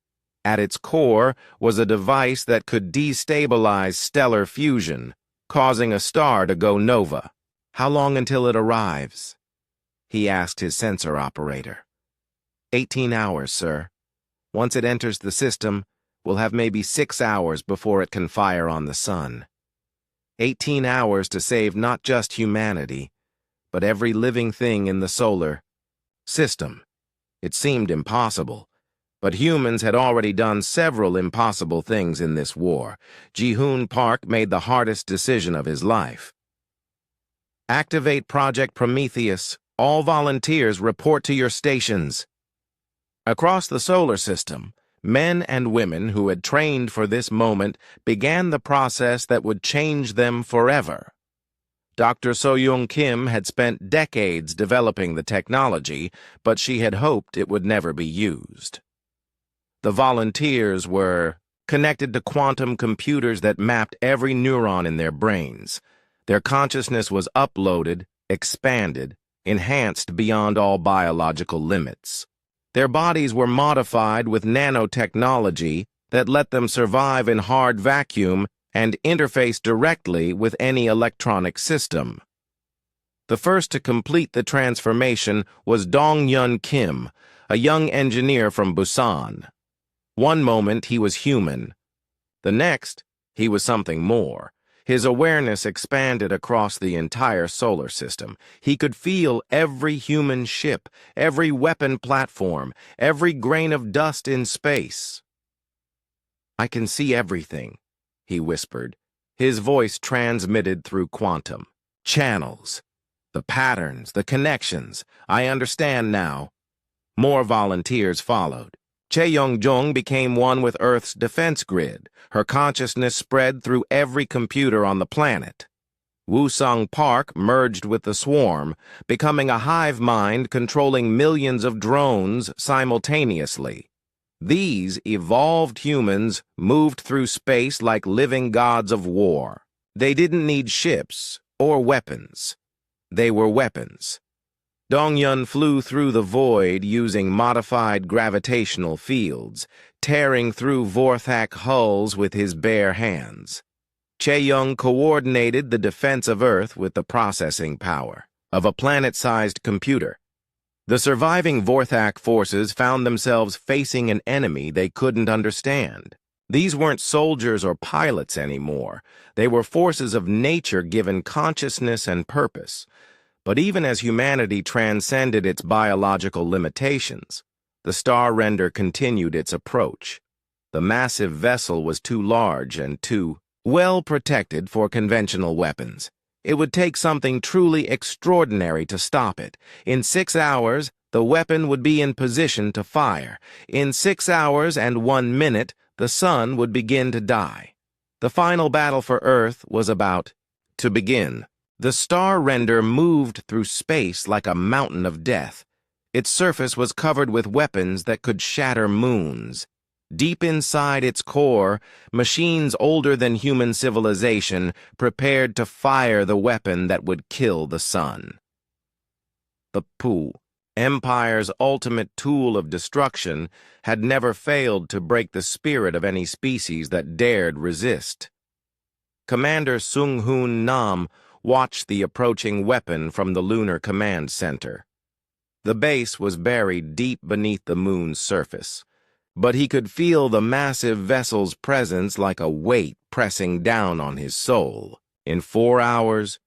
S1: At its core was a device that could destabilize stellar fusion, causing a star to go nova. "How long until it arrives?" he asked his sensor operator. 18 hours, sir. Once it enters the system, we'll have maybe 6 hours before it can fire on the sun. 18 hours to save not just humanity, but every living thing in the solar system. It seemed impossible. But humans had already done several impossible things in this war. Ji-hoon Park made the hardest decision of his life. "Activate Project Prometheus. All volunteers report to your stations." Across the solar system, men and women who had trained for this moment began the process that would change them forever. Dr. So-Young Kim had spent decades developing the technology, but she had hoped it would never be used. The volunteers were connected to quantum computers that mapped every neuron in their brains. Their consciousness was uploaded, expanded, enhanced beyond all biological limits. Their bodies were modified with nanotechnology that let them survive in hard vacuum and interface directly with any electronic system. The first to complete the transformation was Dong-Yun Kim, a young engineer from Busan. One moment he was human. The next, he was something more. His awareness expanded across the entire solar system. He could feel every human ship, every weapon platform, every grain of dust in space. "I can see everything," he whispered, his voice transmitted through quantum. "Channels. The patterns, the connections. I understand now." More volunteers followed. Chae-Young-jung became one with Earth's defense grid. Her consciousness spread through every computer on the planet. Woo-Sung Park merged with the swarm, becoming a hive mind controlling millions of drones simultaneously. These evolved humans moved through space like living gods of war. They didn't need ships or weapons. They were weapons. Dong-Yun flew through the void using modified gravitational fields, tearing through Vorthak hulls with his bare hands. Chae-Young coordinated the defense of Earth with the processing power of a planet-sized computer. The surviving Vorthak forces found themselves facing an enemy they couldn't understand. These weren't soldiers or pilots anymore. They were forces of nature given consciousness and purpose. But even as humanity transcended its biological limitations, the Star Render continued its approach. The massive vessel was too large and too well protected for conventional weapons. It would take something truly extraordinary to stop it. In 6 hours, the weapon would be in position to fire. In 6 hours and 1 minute, the sun would begin to die. The final battle for Earth was about to begin. The Star Render moved through space like a mountain of death. Its surface was covered with weapons that could shatter moons. Deep inside its core, machines older than human civilization prepared to fire the weapon that would kill the sun. The Pu, Empire's ultimate tool of destruction, had never failed to break the spirit of any species that dared resist. Commander Sung-Hoon Nam watched the approaching weapon from the Lunar Command Center. The base was buried deep beneath the moon's surface, but he could feel the massive vessel's presence like a weight pressing down on his soul. In 4 hours,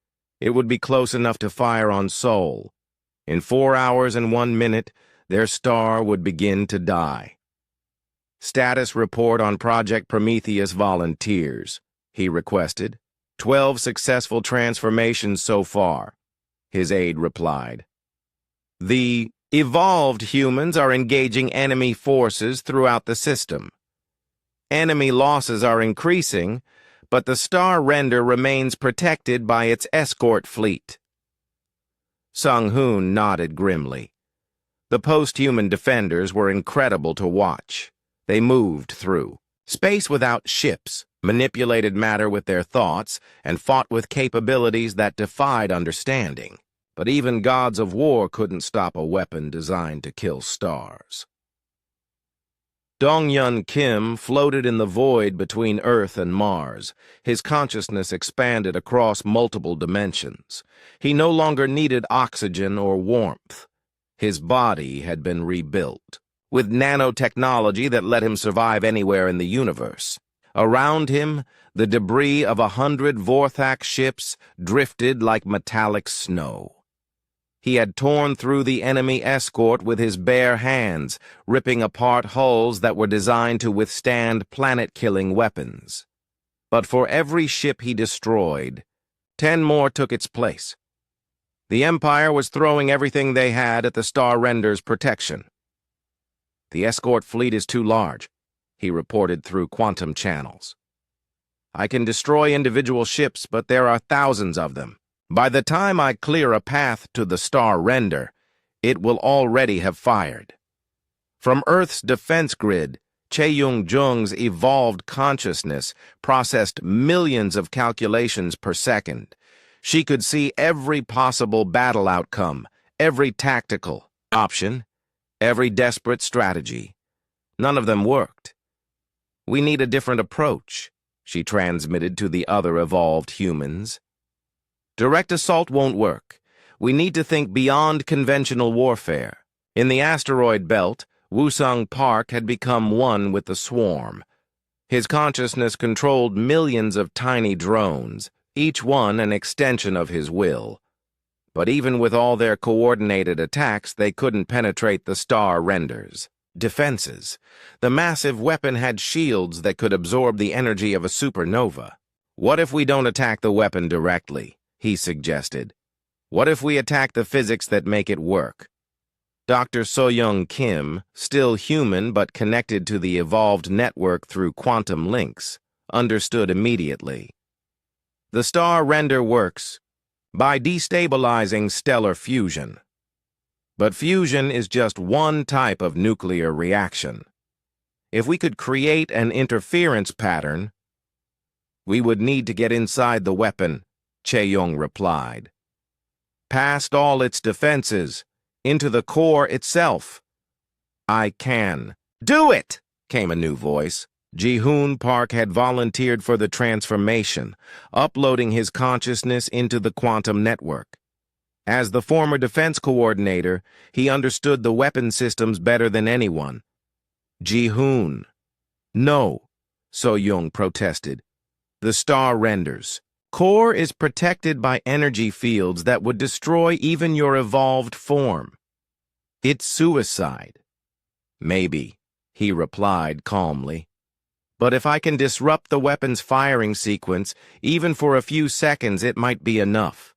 S1: it would be close enough to fire on Seoul. In 4 hours and 1 minute, their star would begin to die. "Status report on Project Prometheus volunteers," he requested. 12 successful transformations so far," his aide replied. "The evolved humans are engaging enemy forces throughout the system. Enemy losses are increasing, but the Star Render remains protected by its escort fleet." Sung-Hoon nodded grimly. The post-human defenders were incredible to watch. They moved through space without ships, manipulated matter with their thoughts, and fought with capabilities that defied understanding. But even gods of war couldn't stop a weapon designed to kill stars. Dong-Yun Kim floated in the void between Earth and Mars. His consciousness expanded across multiple dimensions. He no longer needed oxygen or warmth. His body had been rebuilt, with nanotechnology that let him survive anywhere in the universe. Around him, the debris of 100 Vorthak ships drifted like metallic snow. He had torn through the enemy escort with his bare hands, ripping apart hulls that were designed to withstand planet-killing weapons. But for every ship he destroyed, 10 more took its place. The Empire was throwing everything they had at the Star Render's protection. "The escort fleet is too large," he reported through quantum channels. "I can destroy individual ships, but there are thousands of them. By the time I clear a path to the star render, it will already have fired. From Earth's defense grid, Che-Yung-Jung's evolved consciousness processed millions of calculations per second. She could see every possible battle outcome, every tactical option, every desperate strategy. None of them worked. "We need a different approach," she transmitted to the other evolved humans. "Direct assault won't work. We need to think beyond conventional warfare." In the asteroid belt, Wusung Park had become one with the swarm. His consciousness controlled millions of tiny drones, each one an extension of his will. But even with all their coordinated attacks, they couldn't penetrate the star renders. Defenses. The massive weapon had shields that could absorb the energy of a supernova. "What if we don't attack the weapon directly?" he suggested. "What if we attack the physics that make it work?" Dr. So-Young Kim, still human but connected to the evolved network through quantum links, understood immediately. The star render works by destabilizing stellar fusion. But fusion is just one type of nuclear reaction. If we could create an interference pattern, we would need to get inside the weapon, Che-Yung replied. "Past all its defenses, into the core itself." "I can." "Do it!" came a new voice. Ji-Hoon Park had volunteered for the transformation, uploading his consciousness into the quantum network. As the former defense coordinator, he understood the weapon systems better than anyone. "Ji-Hoon." "No," So-Young protested. "The star renders. Core is protected by energy fields that would destroy even your evolved form. It's suicide." "Maybe," he replied calmly. "But if I can disrupt the weapon's firing sequence, even for a few seconds, it might be enough."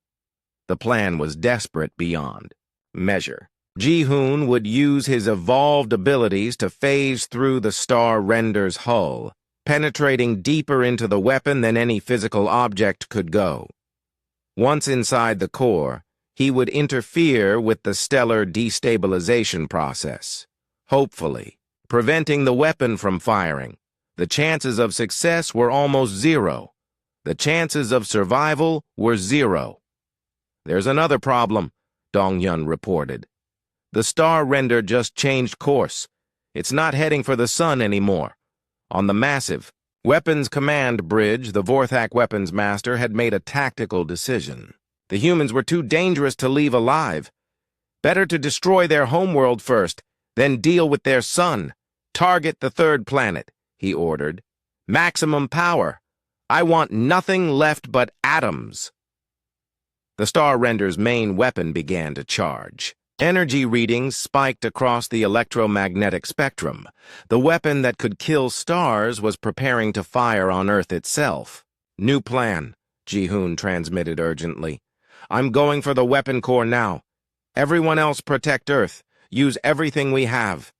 S1: The plan was desperate beyond measure. Ji-Hoon would use his evolved abilities to phase through the star render's hull, penetrating deeper into the weapon than any physical object could go. Once inside the core, he would interfere with the stellar destabilization process, hopefully preventing the weapon from firing. The chances of success were almost zero. The chances of survival were zero. "There's another problem," Dong-Yun reported. "The star render just changed course. It's not heading for the sun anymore. On the massive weapons command bridge, the Vorthak weapons master had made a tactical decision. The humans were too dangerous to leave alive. Better to destroy their homeworld first, then deal with their sun. Target the third planet," he ordered. "Maximum power. I want nothing left but atoms." The star render's main weapon began to charge. Energy readings spiked across the electromagnetic spectrum. The weapon that could kill stars was preparing to fire on Earth itself. "New plan," Ji-Hoon transmitted urgently. "I'm going for the weapon core now. Everyone else protect Earth. Use everything we have."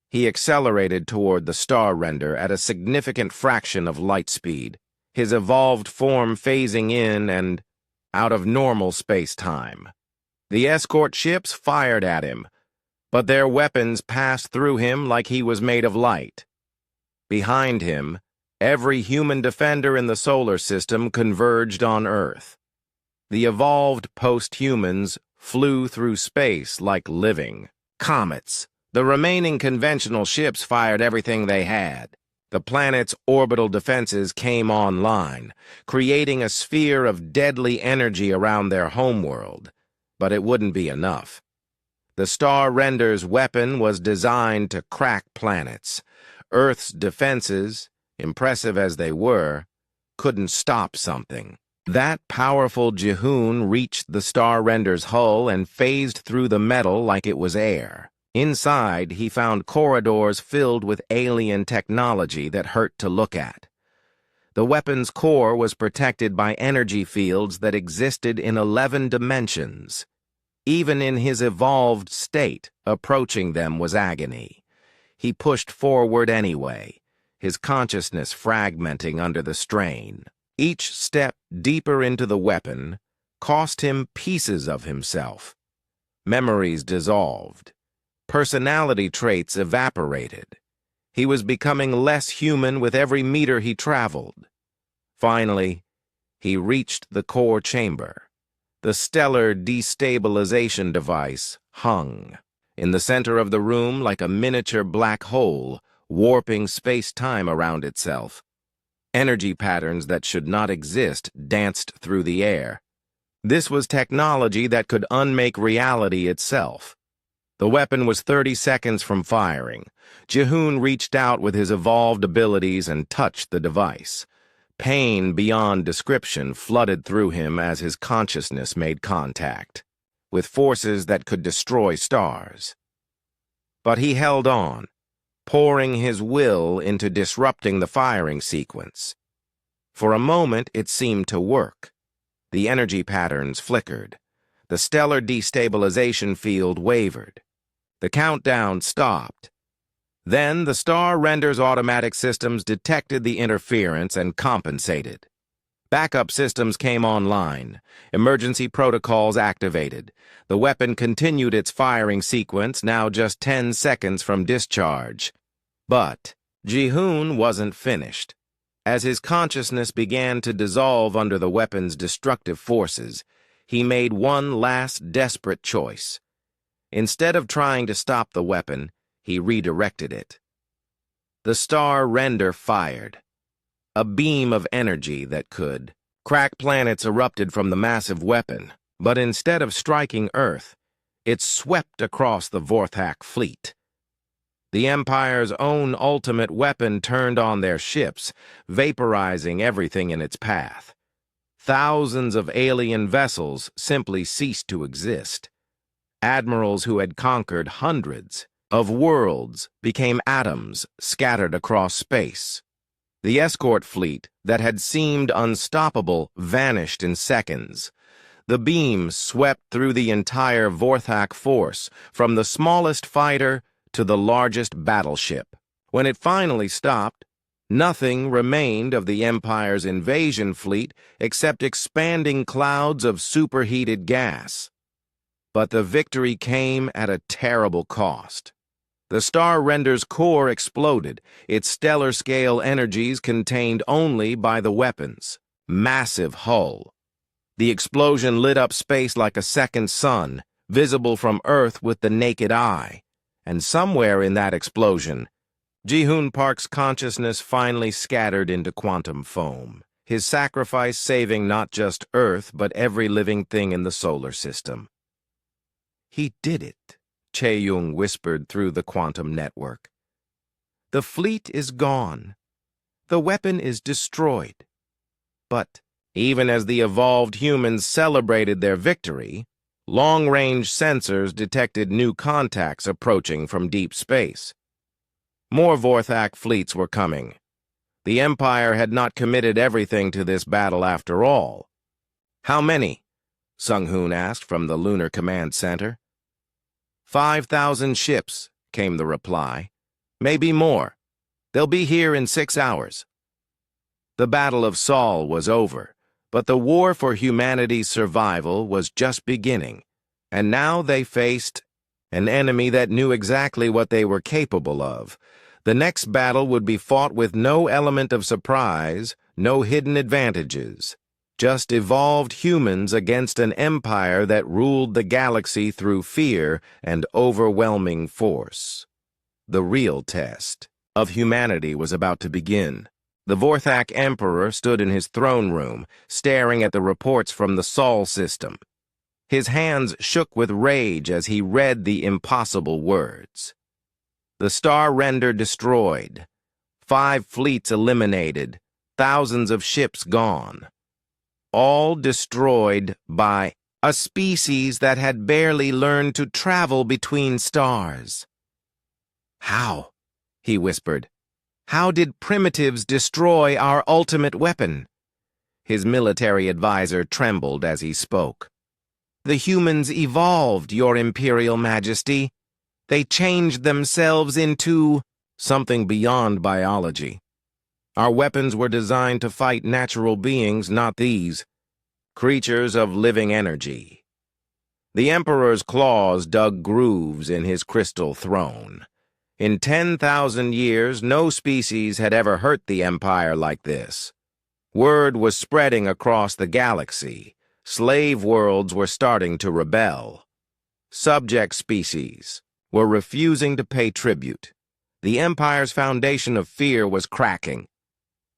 S1: He accelerated toward the star render at a significant fraction of light speed, his evolved form phasing in and out of normal space-time. The escort ships fired at him, but their weapons passed through him like he was made of light. Behind him, every human defender in the solar system converged on Earth. The evolved post-humans flew through space like living comets. The remaining conventional ships fired everything they had. The planet's orbital defenses came online, creating a sphere of deadly energy around their homeworld. But it wouldn't be enough. The star render's weapon was designed to crack planets. Earth's defenses, impressive as they were, couldn't stop something. That powerful Ji-Hoon reached the star render's hull and phased through the metal like it was air. Inside, he found corridors filled with alien technology that hurt to look at. The weapon's core was protected by energy fields that existed in 11 dimensions. Even in his evolved state, approaching them was agony. He pushed forward anyway, his consciousness fragmenting under the strain. Each step deeper into the weapon, cost him pieces of himself. Memories dissolved. Personality traits evaporated. He was becoming less human with every meter he traveled. Finally, he reached the core chamber. The stellar destabilization device hung in the center of the room like a miniature black hole, warping space-time around itself. Energy patterns that should not exist danced through the air. This was technology that could unmake reality itself. The weapon was 30 seconds from firing. Jihoon reached out with his evolved abilities and touched the device. Pain beyond description flooded through him as his consciousness made contact with forces that could destroy stars. But he held on, pouring his will into disrupting the firing sequence. For a moment, it seemed to work. The energy patterns flickered. The stellar destabilization field wavered. The countdown stopped. Then the Star Render's automatic systems detected the interference and compensated. Backup systems came online. Emergency protocols activated. The weapon continued its firing sequence, now just 10 seconds from discharge. But Jihoon wasn't finished. As his consciousness began to dissolve under the weapon's destructive forces, he made one last desperate choice. Instead of trying to stop the weapon, he redirected it. The Star Render fired. A beam of energy that could crack planets erupted from the massive weapon, but instead of striking Earth, it swept across the Vorthak fleet. The Empire's own ultimate weapon turned on their ships, vaporizing everything in its path. Thousands of alien vessels simply ceased to exist. Admirals who had conquered hundreds of worlds became atoms scattered across space. The escort fleet that had seemed unstoppable vanished in seconds. The beam swept through the entire Vorthak force, from the smallest fighter to the largest battleship. When it finally stopped, nothing remained of the Empire's invasion fleet except expanding clouds of superheated gas. But the victory came at a terrible cost. The Star Render's core exploded, its stellar-scale energies contained only by the weapon's massive hull. The explosion lit up space like a second sun, visible from Earth with the naked eye. And somewhere in that explosion, Jihoon Park's consciousness finally scattered into quantum foam, his sacrifice saving not just Earth but every living thing in the solar system. He did it, Chae-Young whispered through the quantum network. The fleet is gone. The weapon is destroyed. But even as the evolved humans celebrated their victory, long-range sensors detected new contacts approaching from deep space. More Vorthak fleets were coming. The Empire had not committed everything to this battle after all. How many? Sung-hoon asked from the Lunar Command Center. 5,000 ships, came the reply. Maybe more. They'll be here in 6 hours. The Battle of Sol was over, but the war for humanity's survival was just beginning, and now they faced an enemy that knew exactly what they were capable of. The next battle would be fought with no element of surprise, no hidden advantages. Just evolved humans against an empire that ruled the galaxy through fear and overwhelming force. The real test of humanity was about to begin. The Vorthak Emperor stood in his throne room, staring at the reports from the Sol system. His hands shook with rage as he read the impossible words. The Star Render destroyed, 5 fleets eliminated, thousands of ships gone. All destroyed by a species that had barely learned to travel between stars. How? He whispered. How did primitives destroy our ultimate weapon? His military advisor trembled as he spoke. The humans evolved, Your Imperial Majesty. They changed themselves into something beyond biology. Our weapons were designed to fight natural beings, not these. creatures of living energy. The Emperor's claws dug grooves in his crystal throne. In 10,000 years, no species had ever hurt the Empire like this. Word was spreading across the galaxy. Slave worlds were starting to rebel. Subject species were refusing to pay tribute. The Empire's foundation of fear was cracking.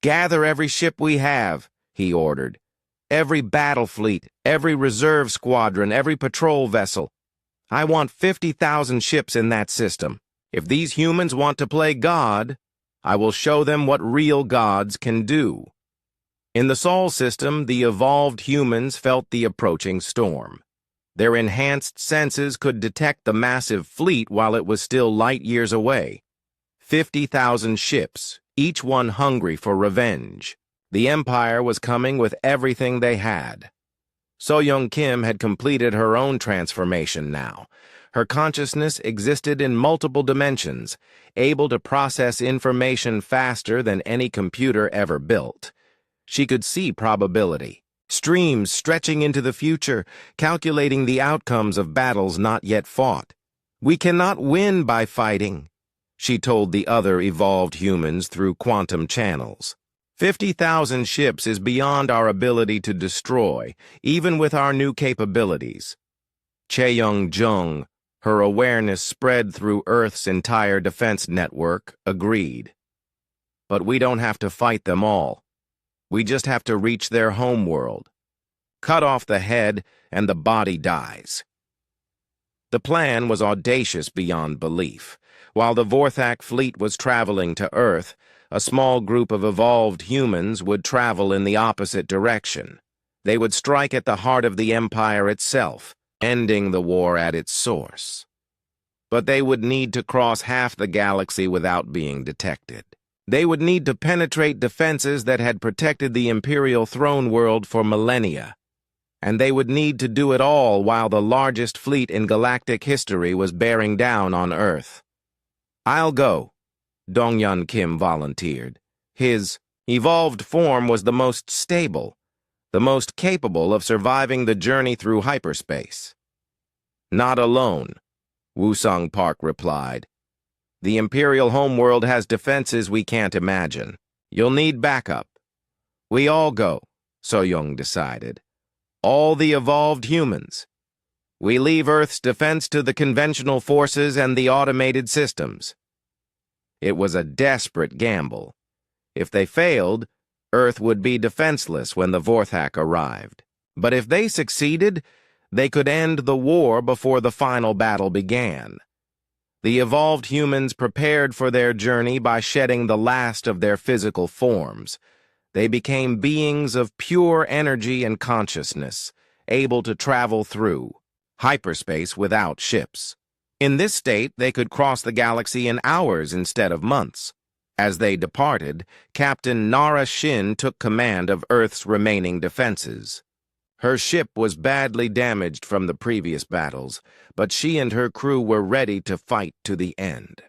S1: "Gather every ship we have," he ordered. "Every battle fleet, every reserve squadron, every patrol vessel. I want 50,000 ships in that system. If these humans want to play God, I will show them what real gods can do." In the Sol system, the evolved humans felt the approaching storm. Their enhanced senses could detect the massive fleet while it was still light years away. 50,000 ships, each one hungry for revenge. The Empire was coming with everything they had. So-Young Kim had completed her own transformation now. Her consciousness existed in multiple dimensions, able to process information faster than any computer ever built. She could see probability, streams stretching into the future, calculating the outcomes of battles not yet fought. "We cannot win by fighting," she told the other evolved humans through quantum channels. 50,000 ships is beyond our ability to destroy, even with our new capabilities. Chae-Young-Jung, her awareness spread through Earth's entire defense network, agreed. "But we don't have to fight them all. We just have to reach their homeworld. Cut off the head, and the body dies." The plan was audacious beyond belief. While the Vorthak fleet was traveling to Earth, a small group of evolved humans would travel in the opposite direction. They would strike at the heart of the Empire itself, ending the war at its source. But they would need to cross half the galaxy without being detected. They would need to penetrate defenses that had protected the Imperial throne world for millennia. And they would need to do it all while the largest fleet in galactic history was bearing down on Earth. "I'll go," Dong-Yun Kim volunteered. His evolved form was the most stable, the most capable of surviving the journey through hyperspace. "Not alone," Woo-Sung Park replied. "The Imperial homeworld has defenses we can't imagine. You'll need backup." "We all go," So-Young decided. "All the evolved humans. We leave Earth's defense to the conventional forces and the automated systems." It was a desperate gamble. If they failed, Earth would be defenseless when the Vorthak arrived. But if they succeeded, they could end the war before the final battle began. The evolved humans prepared for their journey by shedding the last of their physical forms. They became beings of pure energy and consciousness, able to travel through hyperspace without ships. In this state, they could cross the galaxy in hours instead of months. As they departed, Captain Narration took command of Earth's remaining defenses. Her ship was badly damaged from the previous battles, but she and her crew were ready to fight to the end.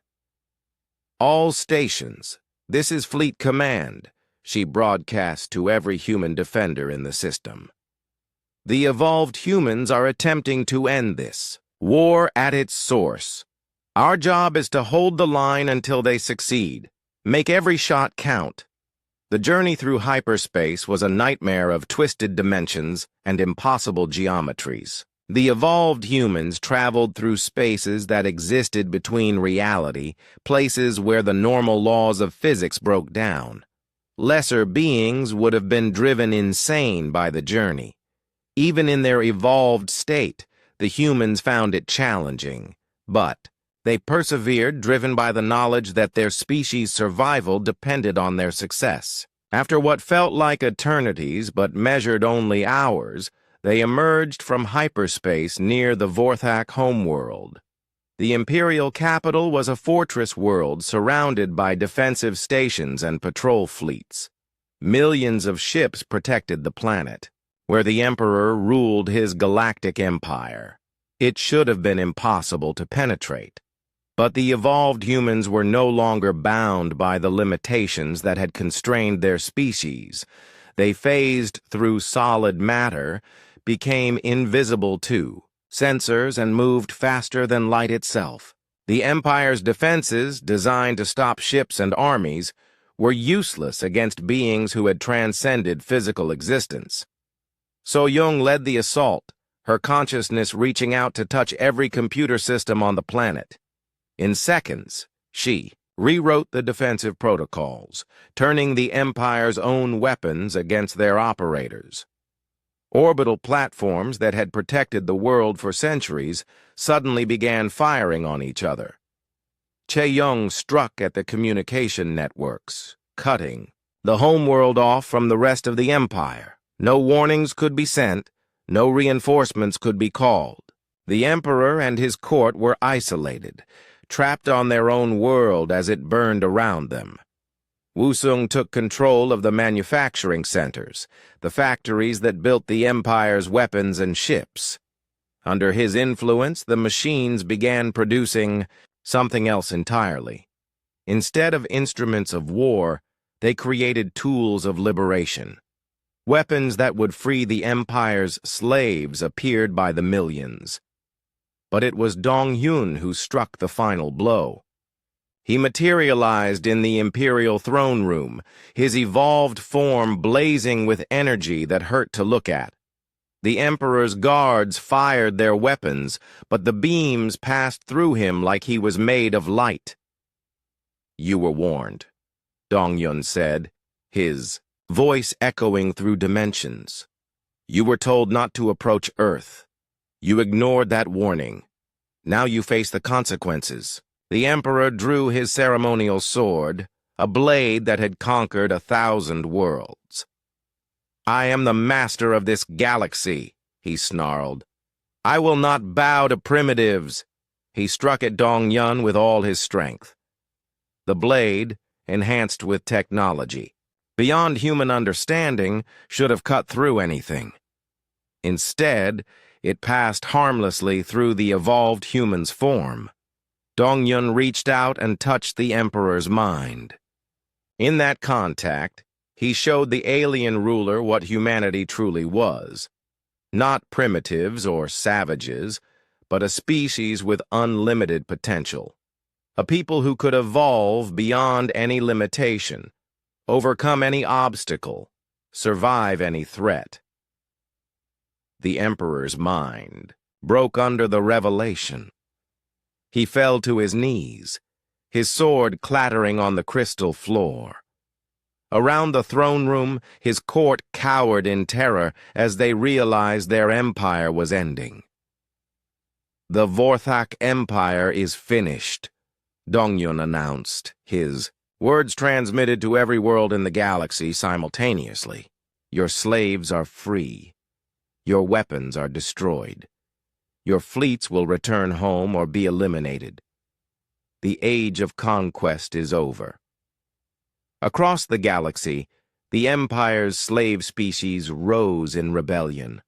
S1: "All stations, this is Fleet Command," she broadcast to every human defender in the system. "The evolved humans are attempting to end this war at its source. Our job is to hold the line until they succeed. Make every shot count." The journey through hyperspace was a nightmare of twisted dimensions and impossible geometries. The evolved humans traveled through spaces that existed between reality, places where the normal laws of physics broke down. Lesser beings would have been driven insane by the journey. Even in their evolved state, the humans found it challenging, but they persevered, driven by the knowledge that their species' survival depended on their success. After what felt like eternities but measured only hours, they emerged from hyperspace near the Vorthak homeworld. The Imperial capital was a fortress world surrounded by defensive stations and patrol fleets. Millions of ships protected the planet, where the Emperor ruled his galactic empire. It should have been impossible to penetrate. But the evolved humans were no longer bound by the limitations that had constrained their species. They phased through solid matter, became invisible too, sensors, and moved faster than light itself. The Empire's defenses, designed to stop ships and armies, were useless against beings who had transcended physical existence. So-Young led the assault, her consciousness reaching out to touch every computer system on the planet. In seconds, she rewrote the defensive protocols, turning the Empire's own weapons against their operators. Orbital platforms that had protected the world for centuries suddenly began firing on each other. Che-Young struck at the communication networks, cutting the homeworld off from the rest of the Empire. No warnings could be sent, no reinforcements could be called. The Emperor and his court were isolated, trapped on their own world as it burned around them. Wusung took control of the manufacturing centers, the factories that built the Empire's weapons and ships. Under his influence, the machines began producing something else entirely. Instead of instruments of war, they created tools of liberation. Weapons that would free the Empire's slaves appeared by the millions. But it was Dong-Yun who struck the final blow. He materialized in the Imperial throne room, his evolved form blazing with energy that hurt to look at. The Emperor's guards fired their weapons, but the beams passed through him like he was made of light. "You were warned," Dong-Yun said, his voice echoing through dimensions. "You were told not to approach Earth. You ignored that warning. Now you face the consequences." The Emperor drew his ceremonial sword, a blade that had conquered 1,000 worlds. "I am the master of this galaxy," he snarled. "I will not bow to primitives." He struck at Dong-Yun with all his strength. The blade, enhanced with technology, beyond human understanding, should have cut through anything. Instead, it passed harmlessly through the evolved human's form. Dong-Yun reached out and touched the Emperor's mind. In that contact, he showed the alien ruler what humanity truly was. Not primitives or savages, but a species with unlimited potential. A people who could evolve beyond any limitation, overcome any obstacle, survive any threat. The Emperor's mind broke under the revelation. He fell to his knees, his sword clattering on the crystal floor. Around the throne room, his court cowered in terror as they realized their empire was ending. "The Vorthak Empire is finished," Dong-Yun announced, his words transmitted to every world in the galaxy simultaneously. "Your slaves are free. Your weapons are destroyed. Your fleets will return home or be eliminated. The age of conquest is over." Across the galaxy, the Empire's slave species rose in rebellion.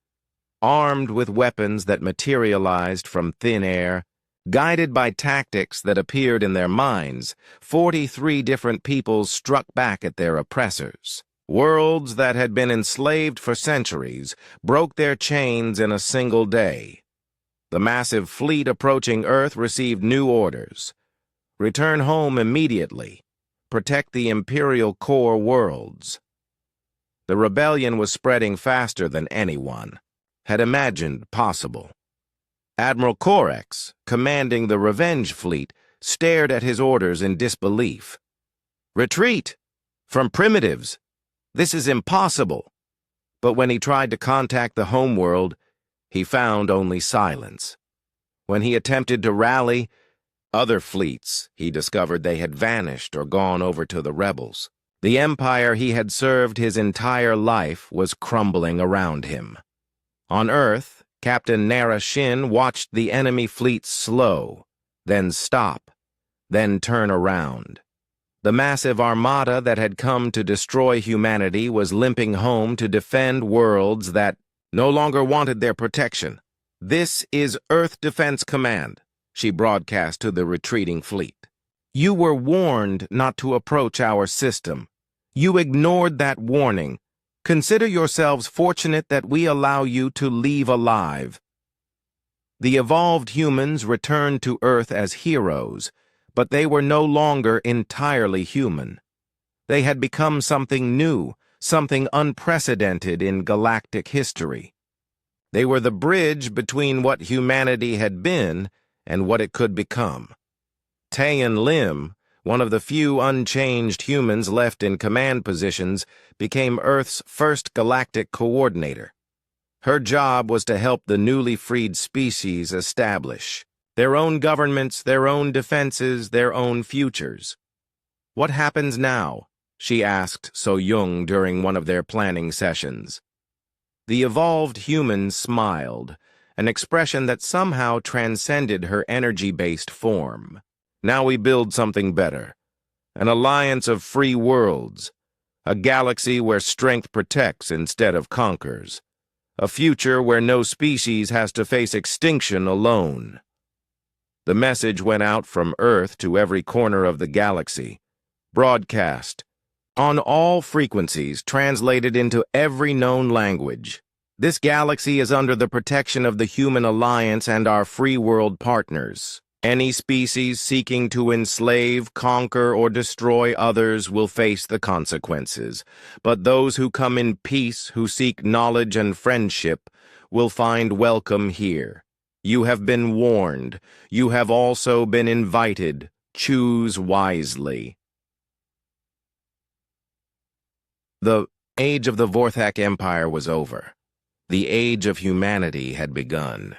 S1: Armed with weapons that materialized from thin air, guided by tactics that appeared in their minds, 43 different peoples struck back at their oppressors. Worlds that had been enslaved for centuries broke their chains in a single day. The massive fleet approaching Earth received new orders. Return home immediately. Protect the Imperial core worlds. The rebellion was spreading faster than anyone had imagined possible. Admiral Korex, commanding the Revenge Fleet, stared at his orders in disbelief. "Retreat! From primitives! This is impossible!" But when he tried to contact the homeworld, he found only silence. When he attempted to rally other fleets, he discovered they had vanished or gone over to the rebels. The empire he had served his entire life was crumbling around him. On Earth, Captain Narration watched the enemy fleet slow, then stop, then turn around. The massive armada that had come to destroy humanity was limping home to defend worlds that no longer wanted their protection. "This is Earth Defense Command," she broadcast to the retreating fleet. "You were warned not to approach our system. You ignored that warning. Consider yourselves fortunate that we allow you to leave alive. The evolved humans returned to Earth as heroes, but they were no longer entirely human. They had become something new, something unprecedented in galactic history. They were the bridge between what humanity had been and what it could become. Tayan Lim, one of the few unchanged humans left in command positions, became Earth's first galactic coordinator. Her job was to help the newly freed species establish their own governments, their own defenses, their own futures. "What happens now?" she asked So Young during one of their planning sessions. The evolved human smiled, an expression that somehow transcended her energy-based form. "Now we build something better. An alliance of free worlds. A galaxy where strength protects instead of conquers. A future where no species has to face extinction alone." The message went out from Earth to every corner of the galaxy. Broadcast. On all frequencies, translated into every known language. This galaxy is under the protection of the Human Alliance and our free world partners. Any species seeking to enslave, conquer, or destroy others will face the consequences. But those who come in peace, who seek knowledge and friendship, will find welcome here. You have been warned. You have also been invited. Choose wisely. The age of the Vorthak Empire was over. The age of humanity had begun.